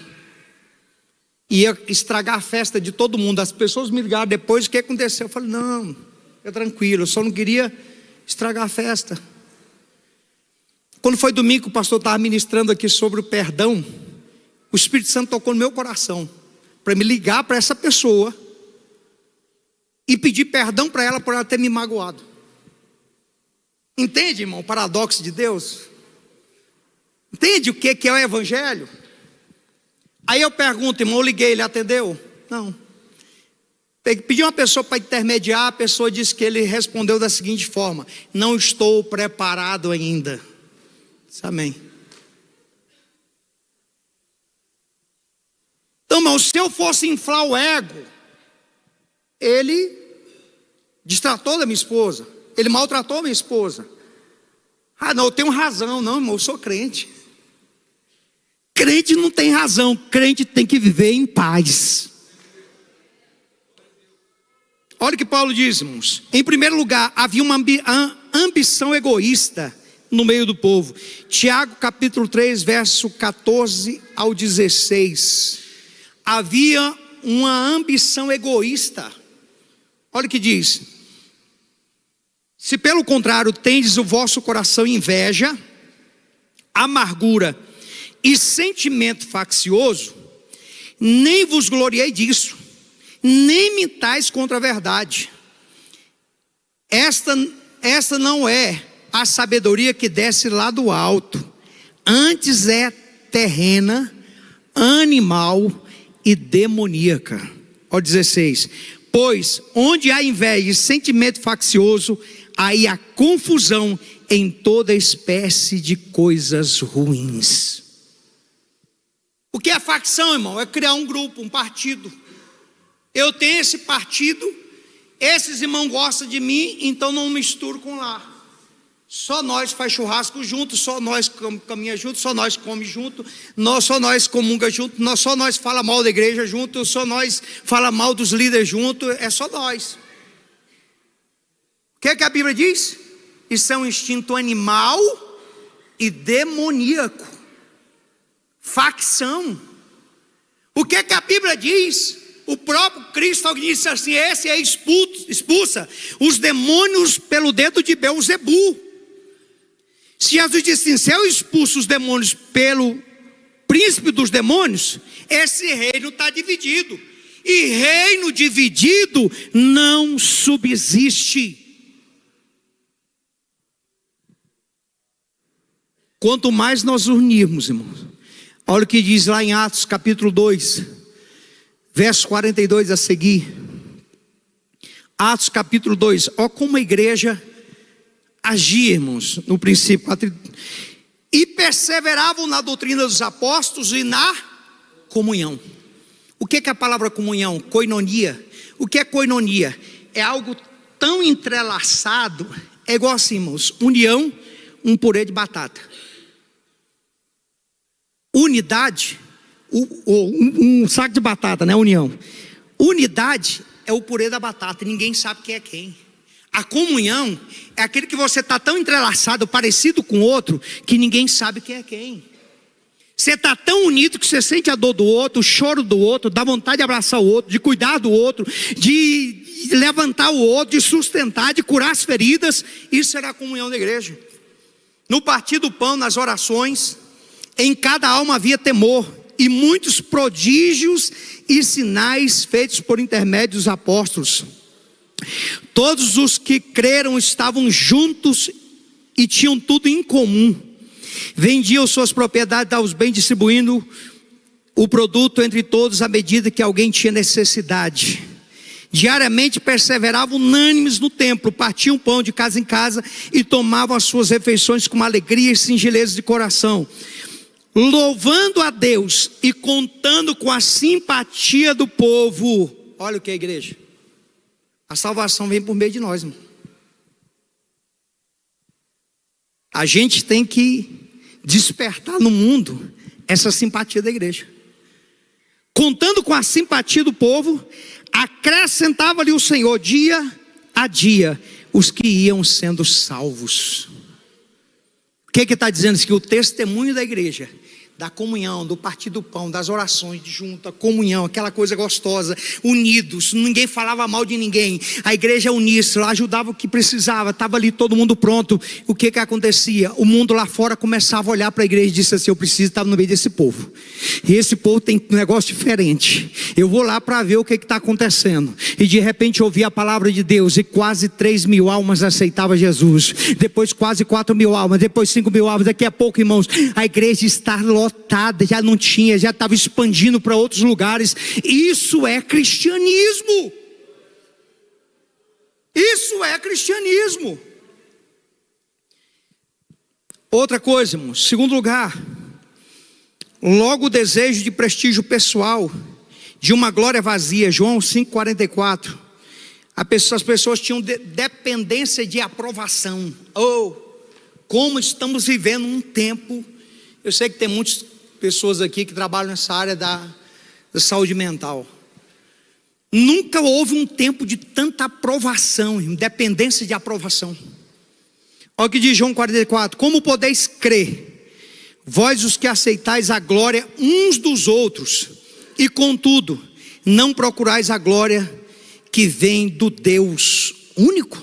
Speaker 2: Ia estragar a festa de todo mundo. As pessoas me ligaram depois, o que aconteceu? Eu falei, não, é tranquilo, eu só não queria estragar a festa. Quando foi domingo, o pastor estava ministrando aqui sobre o perdão. O Espírito Santo tocou no meu coração para me ligar para essa pessoa e pedir perdão para ela por ela ter me magoado. Entende, irmão, o paradoxo de Deus? Entende o que é o evangelho? Aí eu pergunto, irmão, eu liguei, ele atendeu? Não. Pedi uma pessoa para intermediar, a pessoa disse que ele respondeu da seguinte forma: não estou preparado ainda. Amém. Então, irmão, se eu fosse inflar o ego, ele distratou da minha esposa, ele maltratou a minha esposa. Ah, não, eu tenho razão. Não, irmão, eu sou crente. Crente não tem razão, crente tem que viver em paz. Olha o que Paulo diz, irmãos. Em primeiro lugar, havia uma ambição egoísta no meio do povo. Tiago capítulo 3, verso 14 ao 16. Havia uma ambição egoísta. Olha o que diz: se pelo contrário tendes o vosso coração inveja, amargura e sentimento faccioso, nem vos gloriei disso, nem mintais contra a verdade. Esta não é a sabedoria que desce lá do alto, antes é terrena, animal e demoníaca. Ó 16: pois onde há inveja e sentimento faccioso, aí há confusão em toda espécie de coisas ruins. O que é facção, irmão? É criar um grupo, um partido. Eu tenho esse partido, esses irmãos gostam de mim, então não misturo com lá. Só nós faz churrasco junto, só nós caminha junto, só nós come junto, só nós comunga junto, só nós fala mal da igreja junto, só nós fala mal dos líderes junto, é só nós. O que é que a Bíblia diz? Isso é um instinto animal e demoníaco. Facção. O que é que a Bíblia diz? O próprio Cristo disse assim: esse é expulsa os demônios pelo dedo de Beelzebu. Se Jesus disse assim: se eu expulso os demônios pelo príncipe dos demônios, esse reino está dividido, e reino dividido não subsiste. Quanto mais nós unirmos, irmãos, olha o que diz lá em Atos capítulo 2, verso 42 a seguir. Atos capítulo 2, olha como a igreja agia, irmãos, no princípio. E perseveravam na doutrina dos apóstolos e na comunhão. O que é a palavra comunhão? Koinonia. O que é koinonia? É algo tão entrelaçado, é igual assim, irmãos, união, um purê de batata. Unidade, um saco de batata, né? União. Unidade é o purê da batata, e ninguém sabe quem é quem. A comunhão é aquele que você está tão entrelaçado, parecido com o outro, que ninguém sabe quem é quem. Você está tão unido que você sente a dor do outro, o choro do outro, dá vontade de abraçar o outro, de cuidar do outro, de levantar o outro, de sustentar, de curar as feridas. Isso era a comunhão da igreja. No partir do pão, nas orações, em cada alma havia temor, e muitos prodígios e sinais feitos por intermédio dos apóstolos. Todos os que creram estavam juntos e tinham tudo em comum. Vendiam suas propriedades aos bens, distribuindo o produto entre todos à medida que alguém tinha necessidade. Diariamente perseveravam unânimes no templo, partiam pão de casa em casa e tomavam as suas refeições com alegria e singeleza de coração, louvando a Deus e contando com a simpatia do povo. Olha o que é a igreja. A salvação vem por meio de nós, irmão. A gente tem que despertar no mundo essa simpatia da igreja. Contando com a simpatia do povo, acrescentava-lhe o Senhor dia a dia os que iam sendo salvos. O que está dizendo isso? Que o testemunho da igreja, da comunhão, do partir do pão, das orações de junta, comunhão, aquela coisa gostosa, unidos, ninguém falava mal de ninguém, a igreja uníssona, ajudava o que precisava, estava ali todo mundo pronto. O que acontecia? O mundo lá fora começava a olhar para a igreja e disse assim: eu preciso estar no meio desse povo, e esse povo tem um negócio diferente, eu vou lá para ver o que está acontecendo. E de repente eu ouvi a palavra de Deus, e quase 3.000 almas aceitavam Jesus, depois quase 4.000 almas, depois 5.000 almas, daqui a pouco, irmãos, a igreja está lotada, já não tinha, já estava expandindo para outros lugares. Isso é cristianismo. Isso é cristianismo. Outra coisa, irmãos, segundo lugar, logo o desejo de prestígio pessoal, de uma glória vazia. João 5,44. As pessoas tinham dependência de aprovação. Como estamos vivendo um tempo. Eu sei que tem muitas pessoas aqui que trabalham nessa área da saúde mental. Nunca houve um tempo de tanta aprovação, dependência de aprovação. Olha o que diz João 44: como podeis crer, vós os que aceitais a glória uns dos outros, e contudo não procurais a glória que vem do Deus único?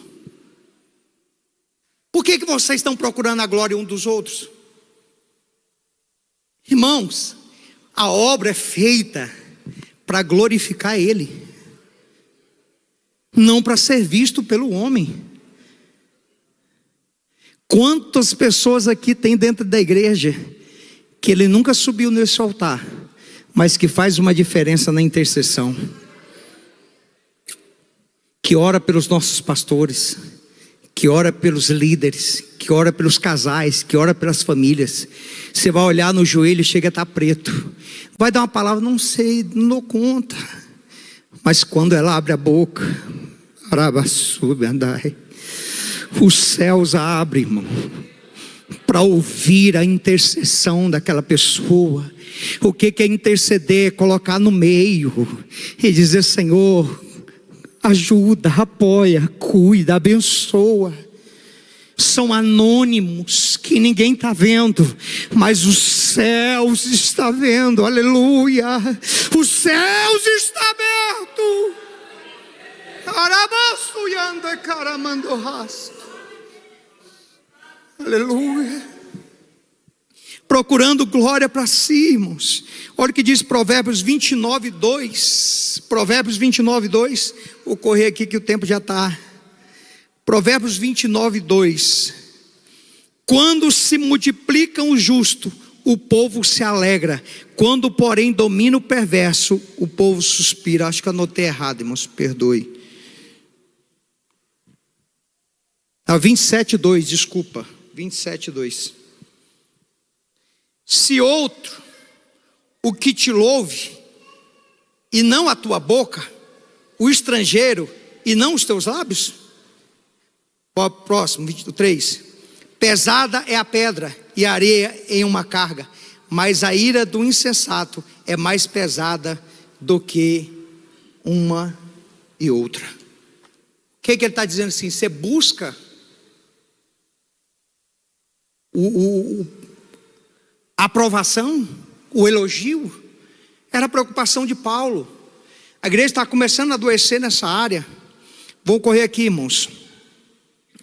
Speaker 2: Por que vocês estão procurando a glória uns dos outros? Irmãos, a obra é feita para glorificar Ele, não para ser visto pelo homem. Quantas pessoas aqui tem dentro da igreja que ele nunca subiu nesse altar, mas que faz uma diferença na intercessão, que ora pelos nossos pastores, que ora pelos líderes, que ora pelos casais, que ora pelas famílias. Você vai olhar no joelho e chega a estar preto, vai dar uma palavra, não sei, não dou conta, mas quando ela abre a boca, os céus abrem, irmão, para ouvir a intercessão daquela pessoa. O que é interceder? Colocar no meio e dizer: Senhor, ajuda, apoia, cuida, abençoa. São anônimos que ninguém está vendo, mas os céus estão vendo. Aleluia, os céus estão abertos. Aleluia. Procurando glória para si, irmãos. Olha o que diz Provérbios 29:2. Provérbios 29:2. Vou correr aqui que o tempo já está. Provérbios 29:2. Quando se multiplicam o justo, o povo se alegra. Quando, porém, domina o perverso, o povo suspira. Acho que eu anotei errado, irmãos, perdoe. 27:2, desculpa. 27:2. Se outro o que te louve, e não a tua boca, o estrangeiro, e não os teus lábios. Próximo, 23. Pesada é a pedra, e a areia em uma carga, mas a ira do insensato é mais pesada do que uma e outra. O que ele está dizendo assim? Você busca a aprovação, o elogio. Era a preocupação de Paulo. A igreja está começando a adoecer nessa área. Vou correr aqui, irmãos.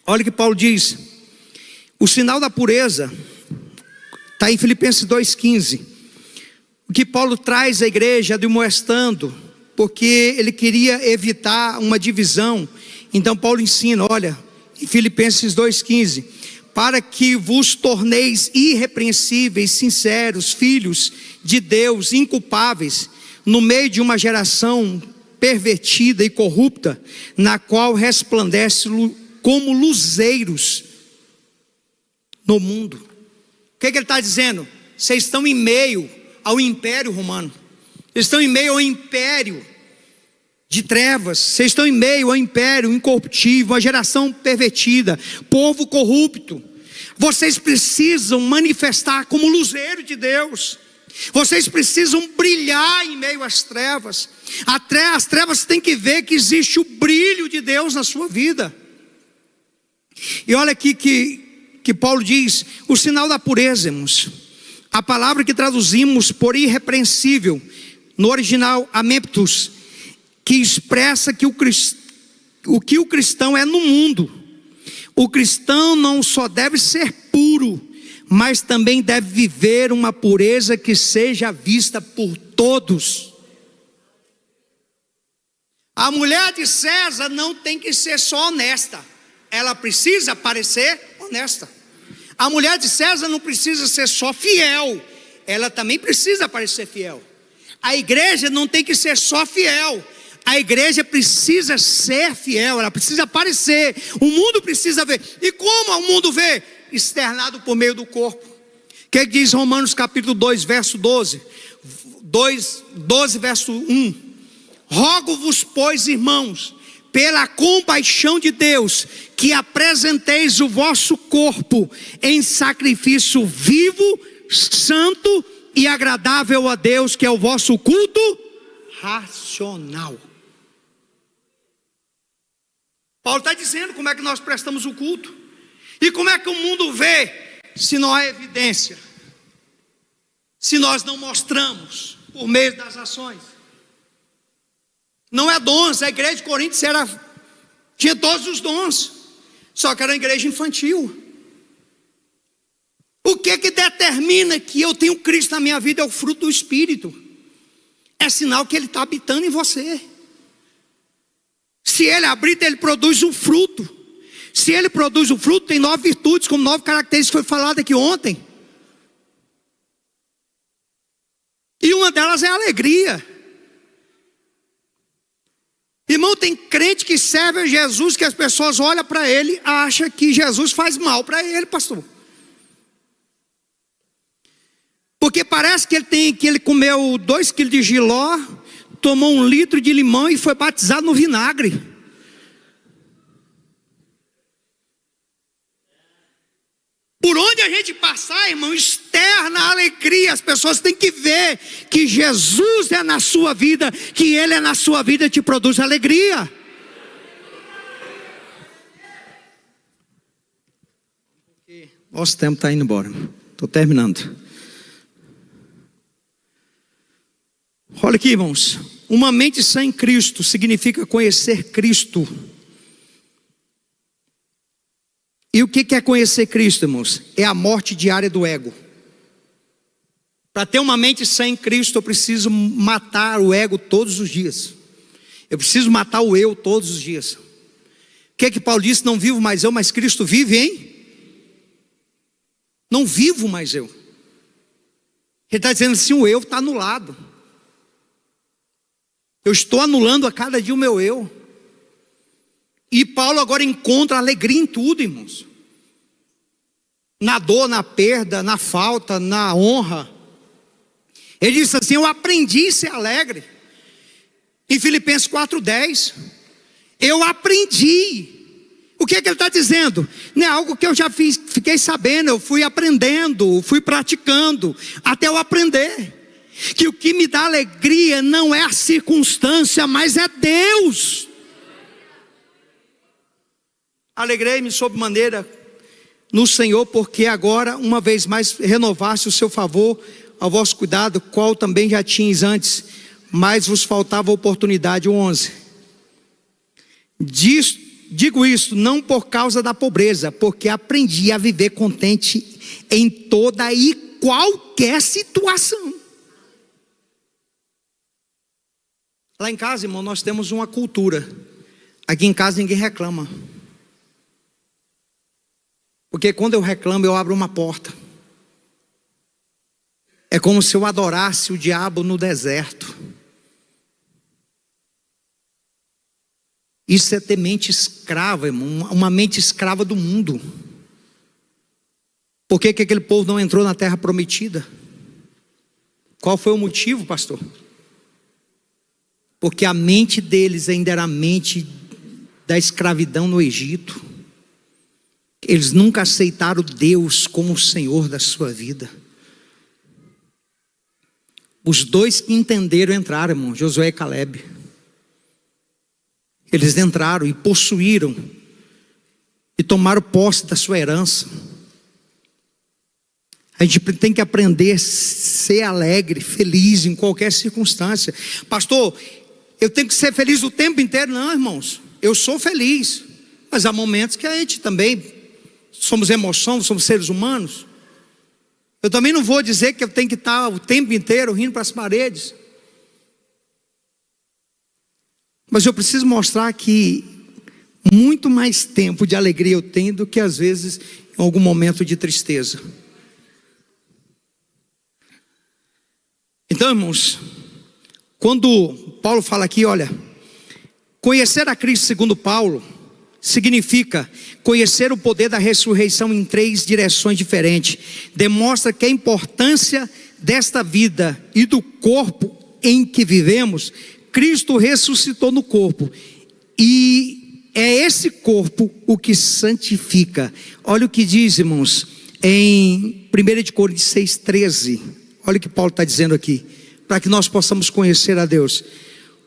Speaker 2: Olha o que Paulo diz. O sinal da pureza está em Filipenses 2,15. O que Paulo traz à igreja admoestando, porque ele queria evitar uma divisão. Então Paulo ensina, olha, em Filipenses 2,15, para que vos torneis irrepreensíveis, sinceros, filhos de Deus, inculpáveis, no meio de uma geração pervertida e corrupta, na qual resplandece como luzeiros no mundo. O que ele está dizendo? Vocês estão em meio ao império romano, vocês estão em meio ao império de trevas, vocês estão em meio ao império incorruptível, uma geração pervertida, povo corrupto. Vocês precisam manifestar como luzeiro de Deus. Vocês precisam brilhar em meio às trevas. As trevas têm que ver que existe o brilho de Deus na sua vida. E olha aqui que Paulo diz, o sinal da pureza, irmãos. A palavra que traduzimos por irrepreensível, no original amemptos, que expressa que o que o cristão é no mundo. O cristão não só deve ser puro, mas também deve viver uma pureza que seja vista por todos. A mulher de César não tem que ser só honesta, ela precisa parecer honesta. A mulher de César não precisa ser só fiel, ela também precisa parecer fiel. A igreja não tem que ser só fiel, a igreja precisa ser fiel, ela precisa aparecer. O mundo precisa ver. E como o mundo vê? Externado por meio do corpo. O que diz Romanos capítulo 2, verso 12? 12 verso 1. Rogo-vos, pois, irmãos, pela compaixão de Deus, que apresenteis o vosso corpo em sacrifício vivo, santo e agradável a Deus, que é o vosso culto racional. Paulo está dizendo como é que nós prestamos o culto. E como é que o mundo vê se não há evidência? Se nós não mostramos por meio das ações. Não é dons, a igreja de Coríntios tinha todos os dons, só que era uma igreja infantil. O que determina que eu tenho Cristo na minha vida é o fruto do Espírito. É sinal que Ele está habitando em você. Se Ele habita, Ele produz um fruto. Se Ele produz um fruto, tem 9 virtudes, como 9 características que foi falado aqui ontem. E uma delas é a alegria. Irmão, tem crente que serve a Jesus, que as pessoas olham para ele e acham que Jesus faz mal para ele, pastor. Porque parece que ele comeu 2 quilos de jiló, tomou 1 litro de limão e foi batizado no vinagre. Por onde a gente passar, irmão, externa a alegria. As pessoas têm que ver que Jesus é na sua vida, que Ele é na sua vida e te produz alegria. Nosso tempo está indo embora. Estou terminando. Olha aqui, irmãos. Uma mente sem Cristo significa conhecer Cristo. E o que é conhecer Cristo, irmãos? É a morte diária do ego. Para ter uma mente sem Cristo, eu preciso matar o ego todos os dias. Eu preciso matar o eu todos os dias. O que Paulo disse? Não vivo mais eu, mas Cristo vive, hein? Não vivo mais eu. Ele está dizendo assim, o eu está anulado. Eu estou anulando a cada dia o meu eu. E Paulo agora encontra alegria em tudo, irmãos. Na dor, na perda, na falta, na honra. Ele diz assim, eu aprendi a ser alegre. Em Filipenses 4:10. Eu aprendi. O que ele está dizendo? Não é algo que eu já fiquei sabendo. Eu fui aprendendo, fui praticando, até eu aprender. Que o que me dá alegria não é a circunstância, mas é Deus. Alegrei-me sobremaneira no Senhor, porque agora, uma vez mais, renovaste o seu favor ao vosso cuidado, qual também já tinhas antes, mas vos faltava oportunidade. 11. Digo isso não por causa da pobreza, porque aprendi a viver contente em toda e qualquer situação. Lá em casa, irmão, nós temos uma cultura. Aqui em casa ninguém reclama. Porque quando eu reclamo, eu abro uma porta. É como se eu adorasse o diabo no deserto. Isso é ter mente escrava, irmão, uma mente escrava do mundo. Por que aquele povo não entrou na terra prometida? Qual foi o motivo, pastor? Porque a mente deles ainda era a mente da escravidão no Egito. Eles nunca aceitaram Deus como o Senhor da sua vida. Os dois que entenderam entraram, irmão, Josué e Caleb. Eles entraram e possuíram e tomaram posse da sua herança. A gente tem que aprender a ser alegre, feliz em qualquer circunstância. Pastor, eu tenho que ser feliz o tempo inteiro? Não, irmãos, eu sou feliz, mas há momentos que a gente também somos emoção, somos seres humanos. Eu também não vou dizer que eu tenho que estar o tempo inteiro rindo para as paredes. Mas eu preciso mostrar que muito mais tempo de alegria eu tenho do que às vezes em algum momento de tristeza. Então, irmãos, quando Paulo fala aqui, olha, conhecer a Cristo segundo Paulo significa conhecer o poder da ressurreição em 3 direções diferentes. Demonstra que a importância desta vida e do corpo em que vivemos, Cristo ressuscitou no corpo, e é esse corpo o que santifica. Olha o que diz, irmãos, em 1 Coríntios 6,13. Olha o que Paulo está dizendo aqui, para que nós possamos conhecer a Deus.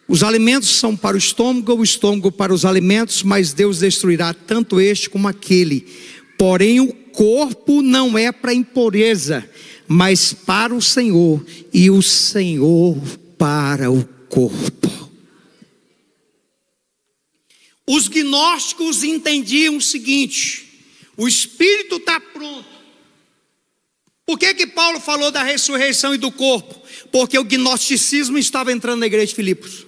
Speaker 2: Os alimentos são para o estômago para os alimentos, mas Deus destruirá tanto este como aquele. Porém o corpo não é para impureza, mas para o Senhor, e o Senhor para o corpo. Os gnósticos entendiam o seguinte: o espírito está pronto. Por que Paulo falou da ressurreição e do corpo? Porque o gnosticismo estava entrando na igreja de Filipos,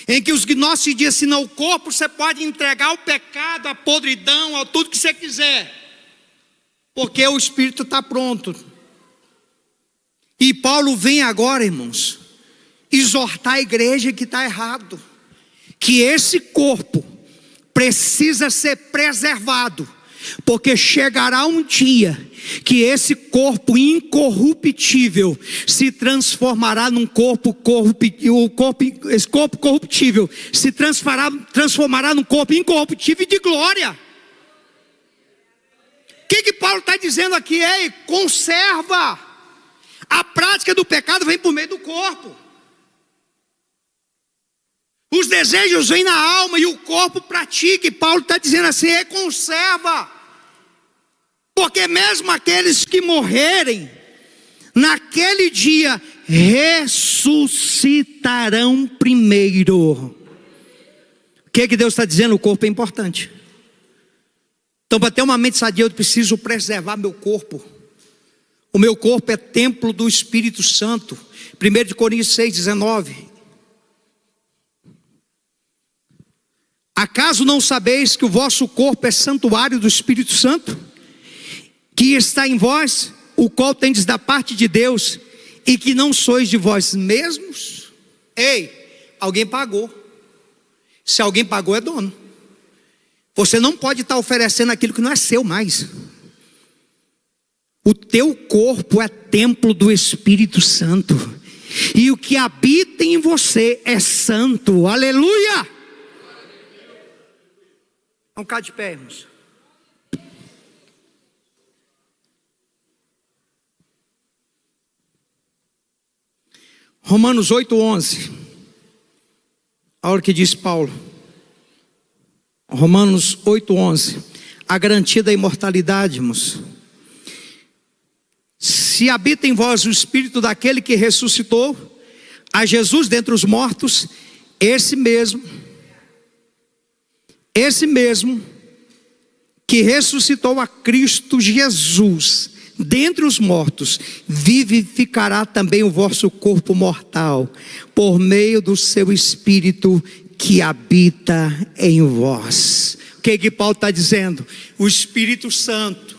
Speaker 2: em que os gnósticos diziam assim: não, o corpo você pode entregar ao pecado, à podridão, a tudo que você quiser, porque o espírito está pronto. E Paulo vem agora, irmãos, exortar a igreja que está errado, que esse corpo precisa ser preservado, porque chegará um dia que esse corpo incorruptível se transformará num corpo corruptível. Esse corpo corruptível se transformará num corpo incorruptível e de glória. O que Paulo está dizendo aqui? Ei, conserva. A prática do pecado vem por meio do corpo. Os desejos vêm na alma e o corpo pratica. E Paulo está dizendo assim: conserva. Porque mesmo aqueles que morrerem, naquele dia, ressuscitarão primeiro. O que Deus está dizendo? O corpo é importante. Então, para ter uma mente sadia, eu preciso preservar meu corpo. O meu corpo é templo do Espírito Santo. 1 Coríntios 6,19. Acaso não sabeis que o vosso corpo é santuário do Espírito Santo, que está em vós, o qual tendes da parte de Deus, e que não sois de vós mesmos? Ei, alguém pagou. Se alguém pagou, é dono. Você não pode estar oferecendo aquilo que não é seu mais. O teu corpo é templo do Espírito Santo, e o que habita em você é santo. Aleluia! Vamos ficar de pé, irmãos. Romanos 8,11. A hora que diz Paulo: Romanos 8:11, a garantia da imortalidade, irmãos. Se habita em vós o Espírito daquele que ressuscitou a Jesus dentre os mortos, esse mesmo que ressuscitou a Cristo Jesus dentre os mortos, vivificará também o vosso corpo mortal, por meio do seu Espírito que habita em vós. O que Paulo está dizendo? O Espírito Santo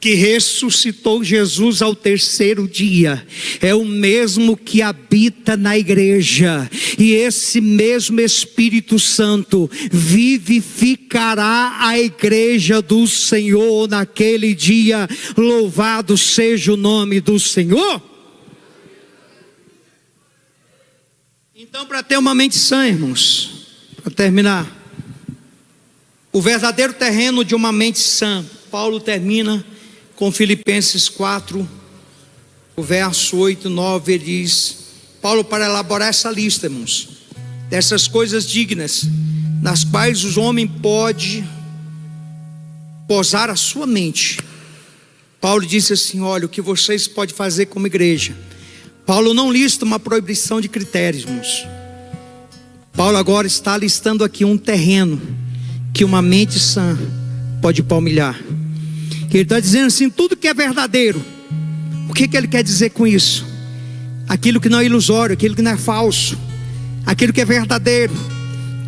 Speaker 2: que ressuscitou Jesus ao terceiro dia, é o mesmo que habita na igreja, e esse mesmo Espírito Santo vivificará a igreja do Senhor naquele dia. Louvado seja o nome do Senhor. Então, para ter uma mente sã, irmãos, para terminar, o verdadeiro terreno de uma mente sã, Paulo termina com Filipenses 4, o verso 8 e 9, ele diz, Paulo, para elaborar essa lista, irmãos, dessas coisas dignas, nas quais os homens podem posar a sua mente. Paulo disse assim, olha, o que vocês podem fazer como igreja. Paulo não lista uma proibição de critérios, irmãos. Paulo agora está listando aqui um terreno que uma mente sã pode palmilhar. Ele está dizendo assim, tudo que é verdadeiro. O que ele quer dizer com isso? Aquilo que não é ilusório, aquilo que não é falso, aquilo que é verdadeiro,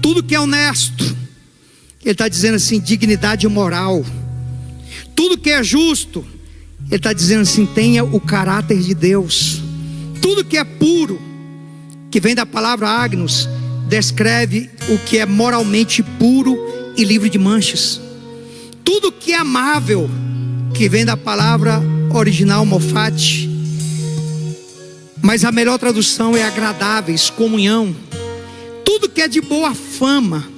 Speaker 2: tudo que é honesto. Ele está dizendo assim, dignidade moral. Tudo que é justo, ele está dizendo assim, tenha o caráter de Deus. Tudo que é puro, que vem da palavra agnus, descreve o que é moralmente puro e livre de manchas. Tudo que é amável, que vem da palavra original mofate, mas a melhor tradução é agradáveis, comunhão. Tudo que é de boa fama,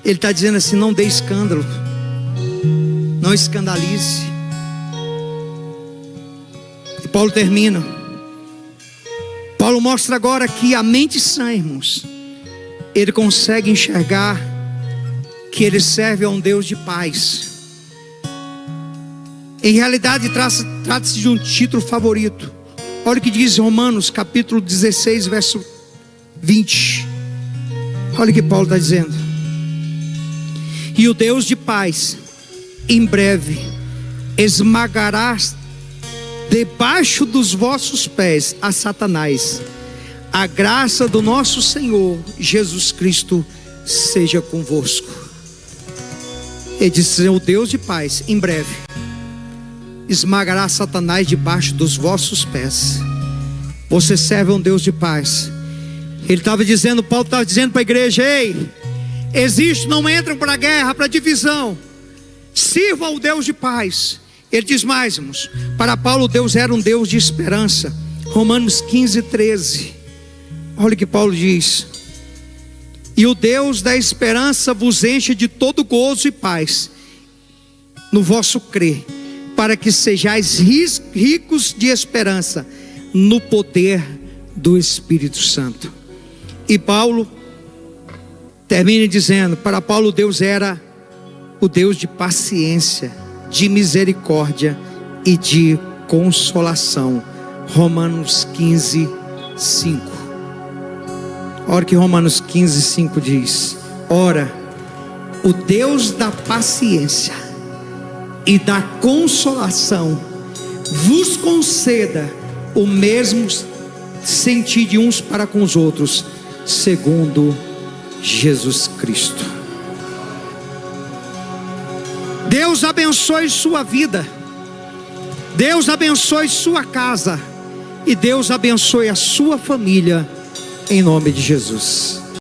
Speaker 2: ele está dizendo assim, não dê escândalo, não escandalize. E Paulo termina, Paulo mostra agora que a mente sã, irmãos, ele consegue enxergar que ele serve a um Deus de paz. Em realidade trata-se de um título favorito. Olha o que diz Romanos capítulo 16, verso 20. Olha o que Paulo está dizendo. E o Deus de paz, em breve, esmagará debaixo dos vossos pés a Satanás. A graça do nosso Senhor Jesus Cristo seja convosco. Ele diz, o Deus de paz, em breve, esmagará Satanás debaixo dos vossos pés. Você serve a um Deus de paz. Ele estava dizendo, Paulo estava dizendo para a igreja, ei, existe, não entram para a guerra, para a divisão, sirva ao Deus de paz. Ele diz mais, irmãos, para Paulo Deus era um Deus de esperança. Romanos 15, 13. Olha o que Paulo diz. E o Deus da esperança vos enche de todo gozo e paz no vosso crer, para que sejais ricos de esperança no poder do Espírito Santo. E Paulo termina dizendo, para Paulo Deus era o Deus de paciência, de misericórdia e de consolação. Romanos 15, 5. Olha que Romanos 15, 5 diz. Ora, o Deus da paciência e da consolação vos conceda o mesmo sentir de uns para com os outros, segundo Jesus Cristo. Deus abençoe sua vida, Deus abençoe sua casa, e Deus abençoe a sua família, em nome de Jesus.